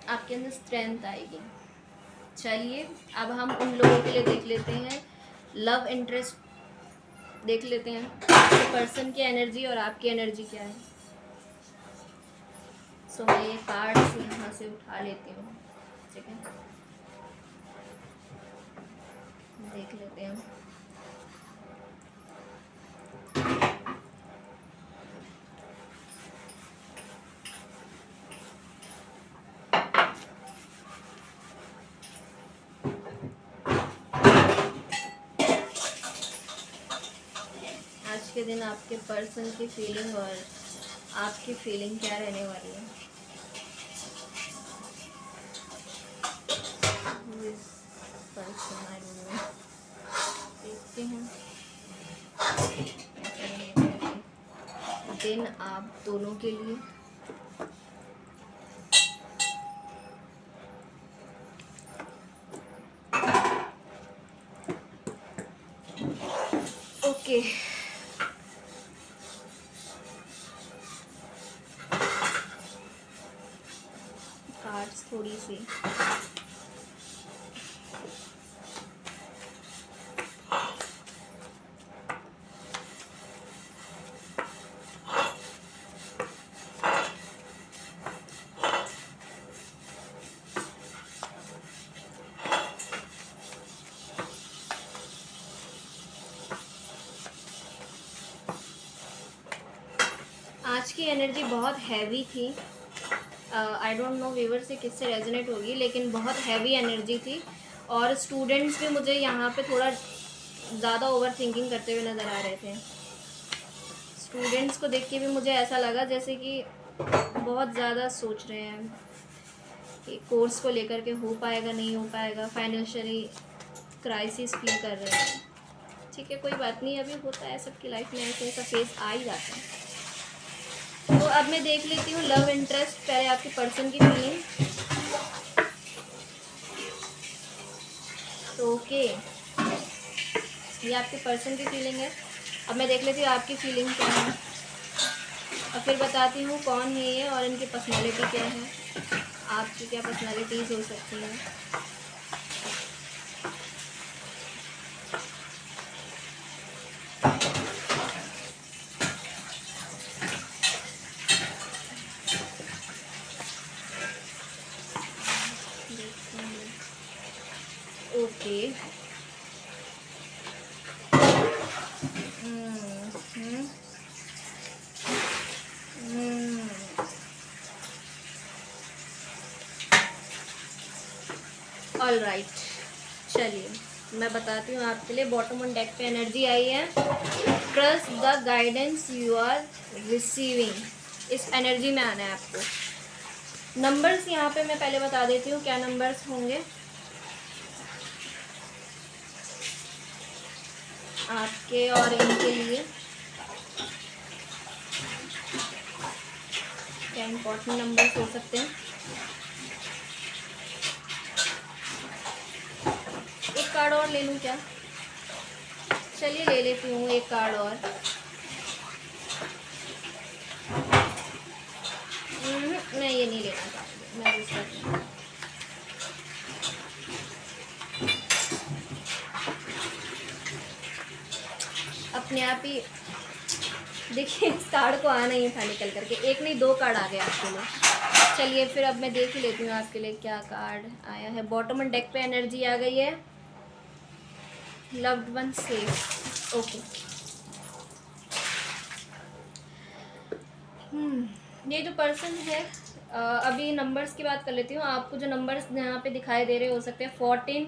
आपके अंदर स्ट्रेंथ आएगी। चलिए अब हम उन लोगों के लिए देख लेते हैं, लव इंटरेस्ट देख लेते हैं, आपके पर्सन की एनर्जी और आपकी एनर्जी क्या है। सो मैं ये कार्ड्स यहाँ से उठा लेती हूँ, ठीक है, देख लेते हैं। आज के दिन आपके पर्सन की फीलिंग और आपकी फीलिंग क्या रहने वाली है। देखते हैं दिन आप दोनों के लिए। ओके कार्ड्स थोड़ी सी आज की एनर्जी बहुत हैवी थी। आई डोंट नो व्यूवर से किससे रेजोनेट होगी, लेकिन बहुत हैवी एनर्जी थी। और स्टूडेंट्स भी मुझे यहाँ पे थोड़ा ज़्यादा ओवर थिंकिंग करते हुए नज़र आ रहे थे। स्टूडेंट्स को देख के भी मुझे ऐसा लगा जैसे कि बहुत ज़्यादा सोच रहे हैं कि कोर्स को लेकर के हो पाएगा नहीं हो पाएगा, फाइनेंशियली क्राइसिस फील कर रहे हैं। ठीक है, कोई बात नहीं, अभी होता है सबकी लाइफ में, ऐसा फेस आ ही जाता है। तो अब मैं देख लेती हूँ लव इंटरेस्ट, पहले आपके पर्सन की फीलिंग। तो ओके, ये आपके पर्सन की फीलिंग है। अब मैं देख लेती हूँ आपकी फीलिंग क्या है, और फिर बताती हूँ कौन है ये और इनकी पर्सनालिटी क्या है, आपकी क्या पर्सनालिटीज़ हो सकती हैं। ओके ऑल राइट, चलिए मैं बताती हूँ आपके लिए। बॉटम ऑन डेक पे एनर्जी आई है, trust the guidance you are receiving. इस एनर्जी में आना है आपको। नंबर्स यहाँ पे मैं पहले बता देती हूँ क्या नंबर्स होंगे आपके और इनके लिए, क्या इम्पोर्टेंट नंबर्स हो सकते हैं। एक कार्ड और ले लूँ क्या? चलिए ले लेती हूँ एक कार्ड और। मैं ये नहीं लेना चाहती, मैं दूसरा। अपने आप ही देखिए इस कार्ड को आना ही था निकल करके, एक नहीं दो कार्ड आ गए आपके लिए। चलिए फिर अब मैं देख ही लेती हूँ आपके लिए क्या कार्ड आया है। बॉटम ऑन डेक पे एनर्जी आ गई है, लव्ड वन सेफ। ओके, ये जो पर्सन है, अभी नंबर्स की बात कर लेती हूँ। आपको जो नंबर्स यहाँ पे दिखाई दे रहे हो सकते हैं 14,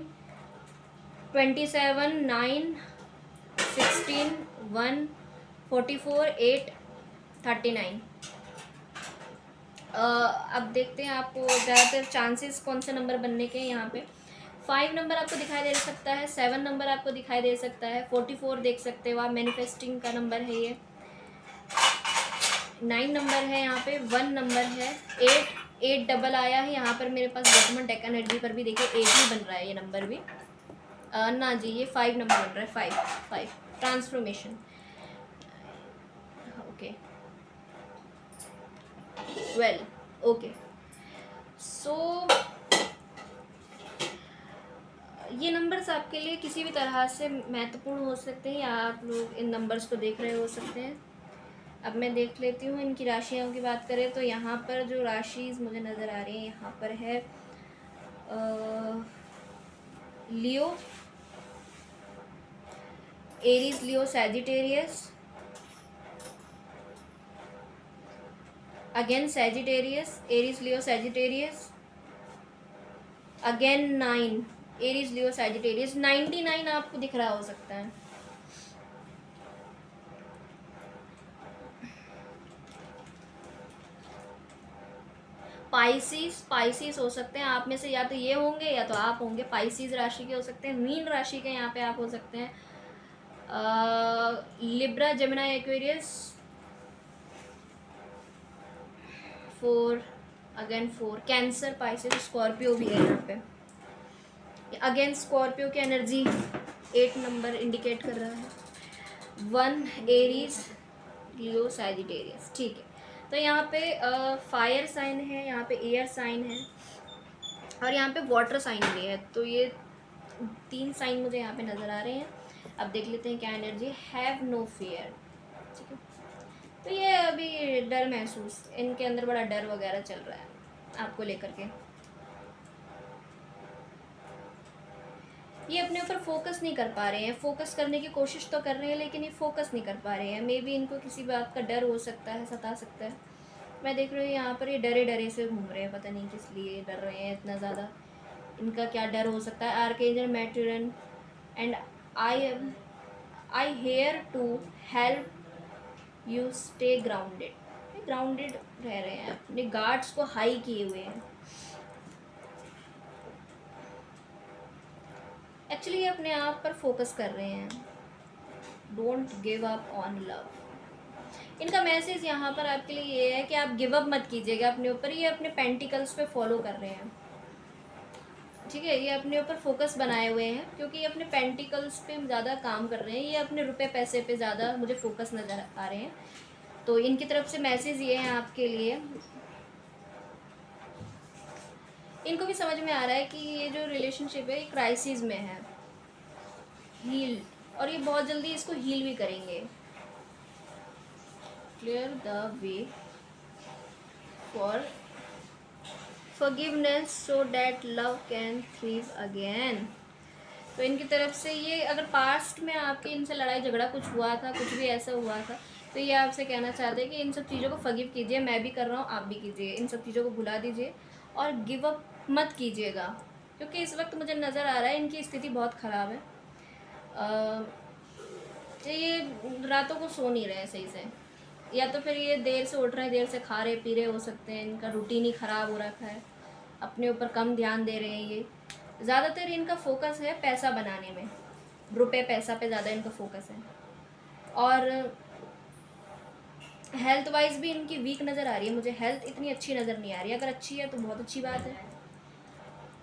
27, 9, 16, 1, 44, 8, 39। अब देखते हैं आपको ज़्यादातर चांसेस कौन से नंबर बनने के हैं। यहाँ पे 5 नंबर आपको दिखाई दे सकता है, 7 नंबर आपको दिखाई दे सकता है, 44 देख सकते हो आप, मैनिफेस्टिंग का नंबर है ये। 9 नंबर है यहाँ पे, 1 नंबर है, 8 डबल आया है यहाँ पर मेरे पास। बॉटम डेक एनर्जी पर भी देखिए 8 ही बन रहा है ये नंबर भी। ना जी, ये 5 नंबर बन रहा है, 5 ट्रांसफॉर्मेशन। ओके 12। ओके, सो ये नंबर्स आपके लिए किसी भी तरह से महत्वपूर्ण हो सकते हैं या आप लोग इन नंबर्स को देख रहे हो सकते हैं। अब मैं देख लेती हूँ इनकी राशियों की बात करें तो यहाँ पर जो राशि मुझे नज़र आ रही है यहाँ पर है लियो, एरीज, लियो, सैजिटेरियस, अगेन सैजिटेरियस, एरीज, लियो, सैजिटेरियस, अगेन 9, एरीज, लियो, सैजिटेरियस। 99 आपको दिख रहा हो सकता है। पाइसिस हो सकते हैं आप में से, या तो ये होंगे या तो आप होंगे। पाइसिस राशि के हो सकते हैं। मीन राशि के यहाँ पे आप हो सकते हैं। Libra, Gemini, Aquarius, 4, again 4, cancer, Pisces, Scorpio भी है यहाँ पे। अगेन स्कॉर्पियो की एनर्जी 8 नंबर इंडिकेट कर रहा है। 1 एरीज, लियो, सैजिटेरियस। ठीक है, तो यहाँ पे फायर साइन है, यहाँ पे एयर साइन है और यहाँ पे वाटर साइन भी है। तो ये 3 साइन मुझे यहाँ पे नज़र आ रहे हैं। अब देख लेते हैं क्या एनर्जी। Have no fear. ठीक है, तो ये अभी डर महसूस, इनके अंदर बड़ा डर वगैरह चल रहा है आपको लेकर के। ये अपने ऊपर फोकस नहीं कर पा रहे हैं। फोकस करने की कोशिश तो कर रहे हैं लेकिन ये फोकस नहीं कर पा रहे हैं। मे बी इनको किसी बात का डर हो सकता है, सता सकता है। मैं देख रही हूँ यहाँ पर ये डरे डरे से घूम रहे हैं, पता नहीं किस लिए डर रहे हैं इतना ज़्यादा। इनका क्या डर हो सकता है। Archangel Metatron and I here to help you stay grounded. Grounded रह रहे हैं, अपने गार्ड्स को हाई किए हुए हैं। एक्चुअली ये अपने आप पर फोकस कर रहे हैं। Don't give up on love. इनका मैसेज यहाँ पर आपके लिए ये है कि आप गिव अप मत कीजिएगा अपने ऊपर। ये अपने पेंटिकल्स पे फॉलो कर रहे हैं। ठीक है, ये अपने ऊपर फोकस बनाए हुए हैं क्योंकि ये अपने पेंटिकल्स पे ज़्यादा काम कर रहे हैं। ये अपने रुपए पैसे पे ज़्यादा मुझे फोकस नज़र आ रहे हैं। तो इनकी तरफ से मैसेज ये है आपके लिए। इनको भी समझ में आ रहा है कि ये जो रिलेशनशिप है ये क्राइसिस में है। हील, और ये बहुत जल्दी इसको हील भी करेंगे। Clear the way for forgiveness so that love can thrive again। तो इनकी तरफ से ये, अगर पास्ट में आपकी इनसे लड़ाई झगड़ा कुछ हुआ था, कुछ भी ऐसा हुआ था, तो ये आपसे कहना चाहते हैं कि इन सब चीज़ों को फॉरगिव कीजिए। मैं भी कर रहा हूँ, आप भी कीजिए। इन सब चीज़ों को भुला दीजिए और गिव अप मत कीजिएगा क्योंकि इस वक्त मुझे नज़र आ रहा है इनकी स्थिति बहुत ख़राब है। ये रातों को सो नहीं रहे हैं सही से, या तो फिर ये देर से उठ रहे हैं, देर से खा रहे पी रहे हो सकते हैं। इनका रूटीन ही ख़राब हो रखा है, अपने ऊपर कम ध्यान दे रहे हैं। ये ज़्यादातर इनका फोकस है पैसा बनाने में, रुपए पैसा पे ज़्यादा इनका फोकस है। और हेल्थ वाइज भी इनकी वीक नज़र आ रही है मुझे। हेल्थ इतनी अच्छी नज़र नहीं आ रही है। अगर अच्छी है तो बहुत अच्छी बात है।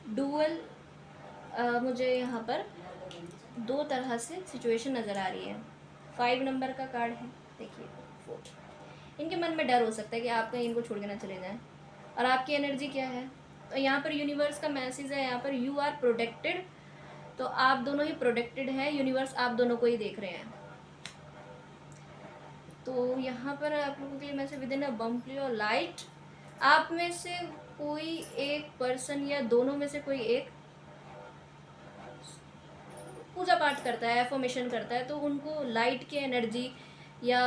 डुअल मुझे यहाँ पर 2 तरह से सिचुएशन नज़र आ रही है। 5 नंबर का कार्ड है, देखिए 4। इनके मन में डर हो सकता है कि आप कहीं इनको छोड़ के ना चले जाएं। और आपकी एनर्जी क्या है, तो यहाँ पर यूनिवर्स का मैसेज है यहाँ पर यू आर प्रोटेक्टेड। तो आप दोनों ही प्रोटेक्टेड हैं। यूनिवर्स आप दोनों को ही देख रहे हैं। तो यहाँ पर आप लोगों के लिए मैसेज विद इन अ बम्पली और लाइट। आप में से कोई एक पर्सन या दोनों में से कोई एक पूजा पाठ करता है, एफर्मेशन करता है, तो उनको लाइट की एनर्जी या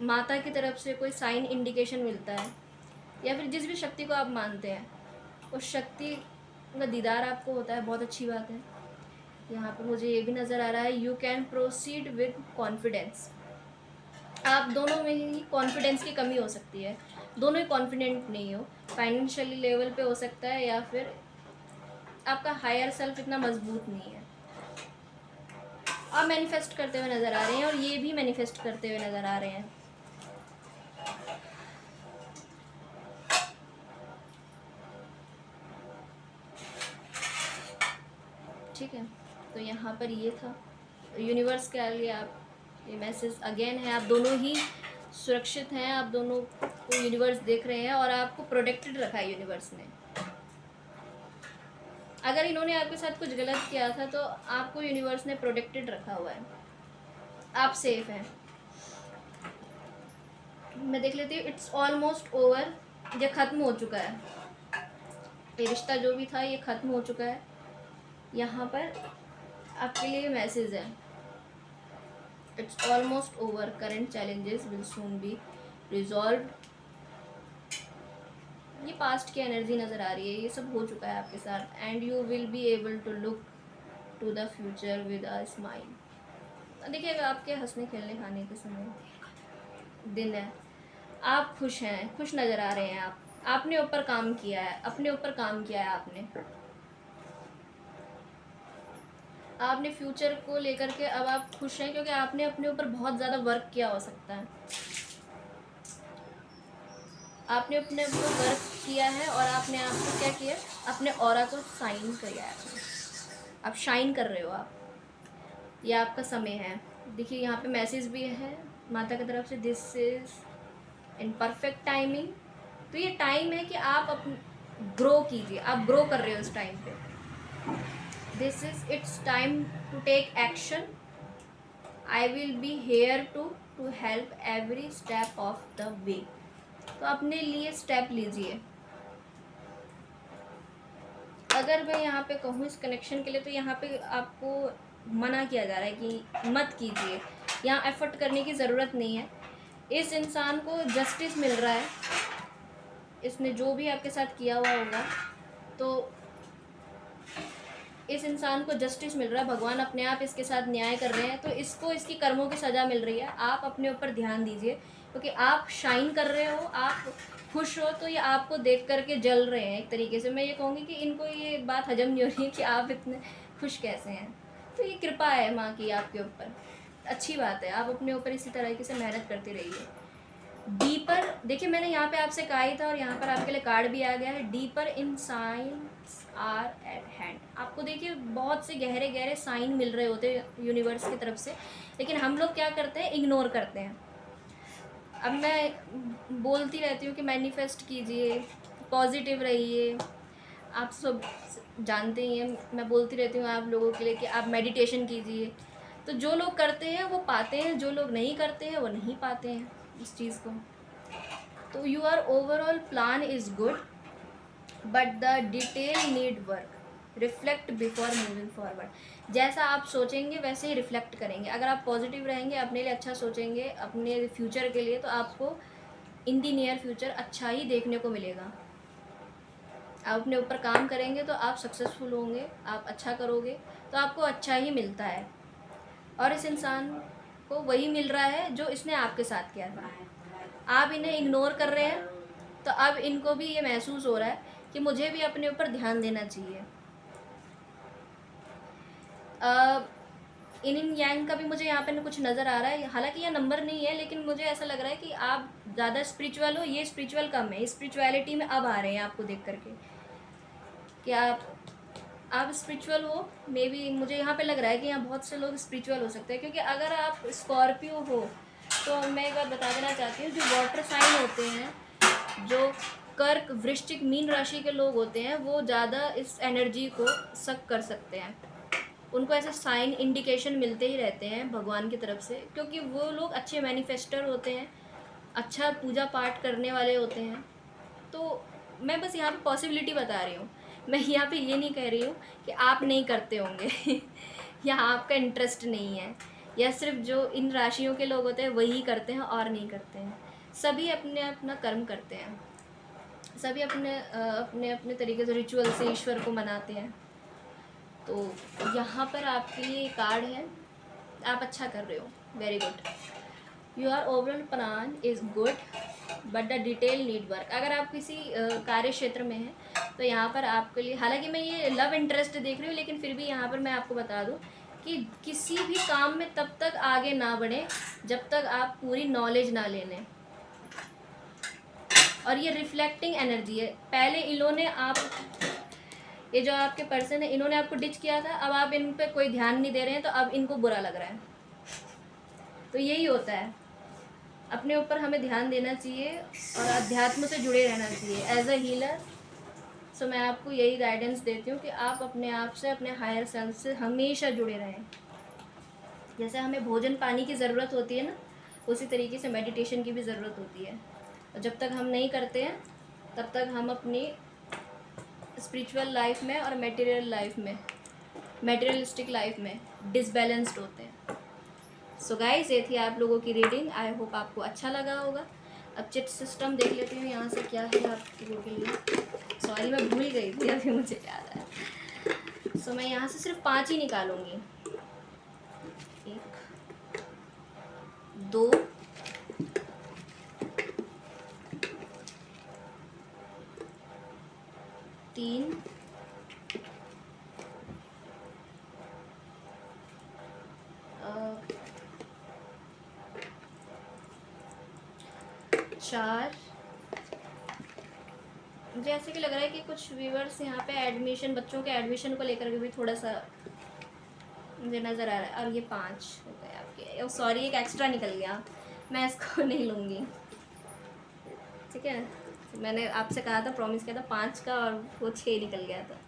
माता की तरफ से कोई साइन इंडिकेशन मिलता है, या फिर जिस भी शक्ति को आप मानते हैं उस शक्ति का दीदार आपको होता है। बहुत अच्छी बात है। यहाँ पर मुझे ये भी नज़र आ रहा है you can proceed with confidence. आप दोनों में ही कॉन्फिडेंस की कमी हो सकती है, दोनों ही कॉन्फिडेंट नहीं हो। फाइनेंशियली लेवल पे हो सकता है या फिर आपका हायर सेल्फ इतना मजबूत नहीं है। आप मैनिफेस्ट करते हुए नज़र आ रहे हैं और ये भी मैनिफेस्ट करते हुए नज़र आ रहे हैं। ठीक है, तो यहाँ पर ये था यूनिवर्स के लिए आप ये मैसेज अगेन है। आप दोनों ही सुरक्षित हैं, आप दोनों को यूनिवर्स देख रहे हैं और आपको प्रोटेक्टेड रखा है यूनिवर्स ने। अगर इन्होंने आपके साथ कुछ गलत किया था तो आपको यूनिवर्स ने प्रोटेक्टेड रखा हुआ है, आप सेफ हैं। मैं देख लेती हूँ। इट्स ऑलमोस्ट ओवर, ये ख़त्म हो चुका है, ये रिश्ता जो भी था ये ख़त्म हो चुका है। यहाँ पर आपके लिए मैसेज है, it's almost over, current challenges will soon be resolve. ये पास्ट की एनर्जी नज़र आ रही है, ये सब हो चुका है आपके साथ। And you will be able to look to the future with a smile. देखिएगा आपके हंसने खेलने खाने के समय दिन है, आप खुश हैं, खुश नज़र आ रहे हैं। आपने ऊपर काम किया है, अपने ऊपर काम किया है आपने फ्यूचर को लेकर के अब आप खुश हैं, क्योंकि आपने अपने ऊपर बहुत ज़्यादा वर्क किया हो सकता है। आपने अपने ऊपर वर्क किया है और आपने आपको क्या किया, अपने ऑरा को साइन किया है आपने, आप शाइन कर रहे हो आप, ये आपका समय है। देखिए यहाँ पे मैसेज भी है माता की तरफ से, this is in perfect timing. तो ये टाइम है कि आप ग्रो कीजिए, आप ग्रो कर रहे हो इस टाइम पे। This is it's time to take action, I will be here to help every step of the way. तो अपने लिए स्टेप लीजिए। अगर मैं यहाँ पे कहूँ इस कनेक्शन के लिए, तो यहाँ पे आपको मना किया जा रहा है कि मत कीजिए, यहाँ एफर्ट करने की ज़रूरत नहीं है। इस इंसान को जस्टिस मिल रहा है, इसने जो भी आपके साथ किया हुआ होगा, तो इस इंसान को जस्टिस मिल रहा है, भगवान अपने आप इसके साथ न्याय कर रहे हैं। तो इसको इसकी कर्मों की सज़ा मिल रही है। आप अपने ऊपर ध्यान दीजिए, क्योंकि आप शाइन कर रहे हो, आप खुश हो, तो ये आपको देख करके जल रहे हैं। एक तरीके से मैं ये कहूँगी कि इनको ये बात हजम नहीं हो रही है कि आप इतने खुश कैसे हैं। तो ये कृपा है माँ की आपके ऊपर, अच्छी बात है। आप अपने ऊपर इसी तरीके से मेहनत करते रहिए। डीपर, देखिए मैंने यहाँ पे आपसे कहा ही था और यहाँ पर आपके लिए कार्ड भी आ गया है, deeper in science are at hand. आपको देखिए बहुत से गहरे गहरे साइन मिल रहे होते हैं यूनिवर्स की तरफ से, लेकिन हम लोग क्या करते हैं, इग्नोर करते हैं। अब मैं बोलती रहती हूँ कि मैनिफेस्ट कीजिए, पॉजिटिव रहिए, आप सब जानते ही हैं, मैं बोलती रहती हूँ आप लोगों के लिए कि आप मेडिटेशन कीजिए। तो जो लोग करते हैं वो पाते हैं, जो लोग नहीं करते हैं वो नहीं पाते हैं इस चीज़ को। तो your overall plan is good but the detail need work, reflect before moving forward. जैसा आप सोचेंगे वैसे ही रिफ्लेक्ट करेंगे। अगर आप पॉजिटिव रहेंगे, अपने लिए अच्छा सोचेंगे, अपने फ्यूचर के लिए, तो आपको इन दी नियर फ्यूचर अच्छा ही देखने को मिलेगा। आप अपने ऊपर काम करेंगे तो आप सक्सेसफुल होंगे, आप अच्छा करोगे तो आपको अच्छा ही मिलता है। और इस इंसान को वही मिल रहा है जो इसने आपके साथ किया था। आप इन्हें इग्नोर कर रहे हैं, तो अब इनको भी ये महसूस हो रहा है कि मुझे भी अपने ऊपर ध्यान देना चाहिए। इन यांग का भी मुझे यहाँ पे कुछ नज़र आ रहा है, हालांकि यह नंबर नहीं है, लेकिन मुझे ऐसा लग रहा है कि आप ज़्यादा स्पिरिचुअल हो, ये स्पिरिचुअल कम है। स्पिरिचुअलिटी में अब आ रहे हैं आपको देख करके कि आप स्पिरिचुअल हो। मे बी मुझे यहाँ पे लग रहा है कि यहाँ बहुत से लोग स्पिरिचुअल हो सकते हैं, क्योंकि अगर आप स्कॉर्पियो हो तो मैं एक बात बता देना चाहती हूँ, जो वाटर साइन होते हैं, जो कर्क, वृश्चिक, मीन राशि के लोग होते हैं, वो ज़्यादा इस एनर्जी को सक कर सकते हैं। उनको ऐसे साइन इंडिकेशन मिलते ही रहते हैं भगवान की तरफ से, क्योंकि वो लोग अच्छे मैनिफेस्टर होते हैं, अच्छा पूजा पाठ करने वाले होते हैं। तो मैं बस यहाँ पे पॉसिबिलिटी बता रही हूँ, मैं यहाँ पे ये नहीं कह रही हूँ कि आप नहीं करते होंगे या आपका इंटरेस्ट नहीं है, या सिर्फ जो इन राशियों के लोग होते हैं वही करते हैं और नहीं करते हैं। सभी अपने अपना कर्म करते हैं, सभी अपने अपने तरीके से रिचुअल से ईश्वर को मनाते हैं। तो यहाँ पर आपके लिए कार्ड है, आप अच्छा कर रहे हो, very good. Your overall plan is good but the detail need work. अगर आप किसी कार्य क्षेत्र में हैं तो यहाँ पर आपके लिए, हालांकि मैं ये लव इंटरेस्ट देख रही हूँ, लेकिन फिर भी यहाँ पर मैं आपको बता दूँ कि किसी भी काम में तब तक आगे ना बढ़ें जब तक आप पूरी नॉलेज ना ले लें। और ये रिफ्लेक्टिंग एनर्जी है, पहले इन्होंने ये जो आपके पर्सन है, इन्होंने आपको डिच किया था, अब आप इन पे कोई ध्यान नहीं दे रहे हैं, तो अब इनको बुरा लग रहा है। तो यही होता है, अपने ऊपर हमें ध्यान देना चाहिए और अध्यात्म से जुड़े रहना चाहिए। एज अ हीलर सो मैं आपको यही गाइडेंस देती हूँ कि आप अपने आप से, अपने हायर सेल्फ से हमेशा जुड़े रहें। जैसे हमें भोजन पानी की ज़रूरत होती है ना, उसी तरीके से मेडिटेशन की भी ज़रूरत होती है। और जब तक हम नहीं करते हैं तब तक हम अपनी स्पिरिचुअल लाइफ में और मटेरियलिस्टिक लाइफ में डिसबैलेंस्ड होते हैं। सो गाइस, ये थी आप लोगों की रीडिंग। आई होप आपको अच्छा लगा होगा। अब चिट सिस्टम देख लेती हूँ यहाँ से क्या है आप लोगों के लिए। सॉरी, मैं भूल गई थी, अभी मुझे याद आया। सो मैं यहाँ से सिर्फ 5 ही निकालूंगी। 1 2 3 4। मुझे ऐसे कि लग रहा है कि कुछ व्यूवर्स यहाँ पे एडमिशन, बच्चों के एडमिशन को लेकर के भी थोड़ा सा मुझे नज़र आ रहा है। और ये 5 हो गए आपके। सॉरी, एक एक्स्ट्रा निकल गया, मैं इसको नहीं लूँगी, ठीक है। मैंने आपसे कहा था, प्रॉमिस किया था 5 का, और वो 6 निकल गया था।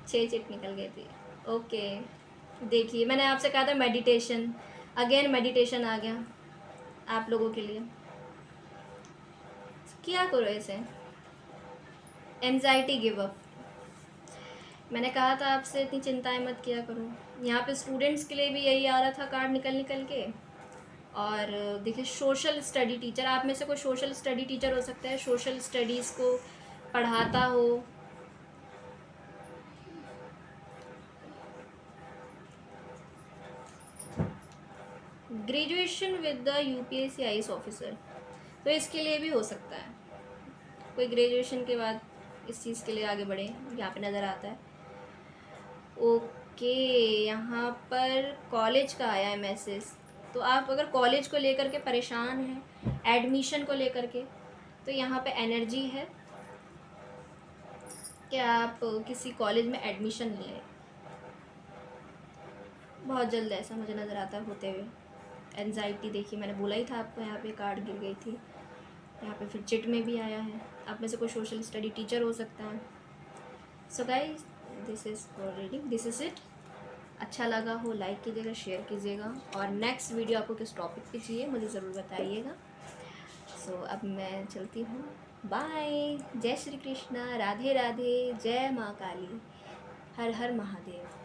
6 चिट निकल गई थी। ओके, देखिए मैंने आपसे कहा था मेडिटेशन, अगेन मेडिटेशन आ गया आप लोगों के लिए। क्या करो इसे, एंजाइटी गिव अप। मैंने कहा था आपसे इतनी चिंताएं मत किया करो। यहाँ पे स्टूडेंट्स के लिए भी यही आ रहा था कार्ड निकल निकल के। और देखिए, सोशल स्टडी टीचर, आप में से कोई सोशल स्टडी टीचर हो सकता है, सोशल स्टडीज़ को पढ़ाता हो। Graduation with the UPSC IAS officer, तो इसके लिए भी हो सकता है। कोई ग्रेजुएशन के बाद इस चीज़ के लिए आगे बढ़े, यहाँ पे नज़र आता है। ओके, यहाँ पर कॉलेज का आया है मैसेज। तो आप अगर कॉलेज को लेकर के परेशान हैं, एडमिशन को लेकर के, तो यहाँ पे एनर्जी है कि आप किसी कॉलेज में एडमिशन लें। बहुत जल्द ऐसा मुझे नज़र आता है होते हुए। एंजाइटी देखिए, मैंने बोला ही था आपको, यहाँ पे कार्ड गिर गई थी। यहाँ पे फिर चिट में भी आया है। आप में से कोई सोशल स्टडी टीचर हो सकता है। So guys, this is for reading, this is it. अच्छा लगा हो लाइक कीजिएगा, शेयर कीजिएगा, और नेक्स्ट वीडियो आपको किस टॉपिक पे चाहिए मुझे ज़रूर बताइएगा। सो अब मैं चलती हूँ, बाय। जय श्री कृष्णा, राधे राधे, जय माँ काली, हर हर महादेव।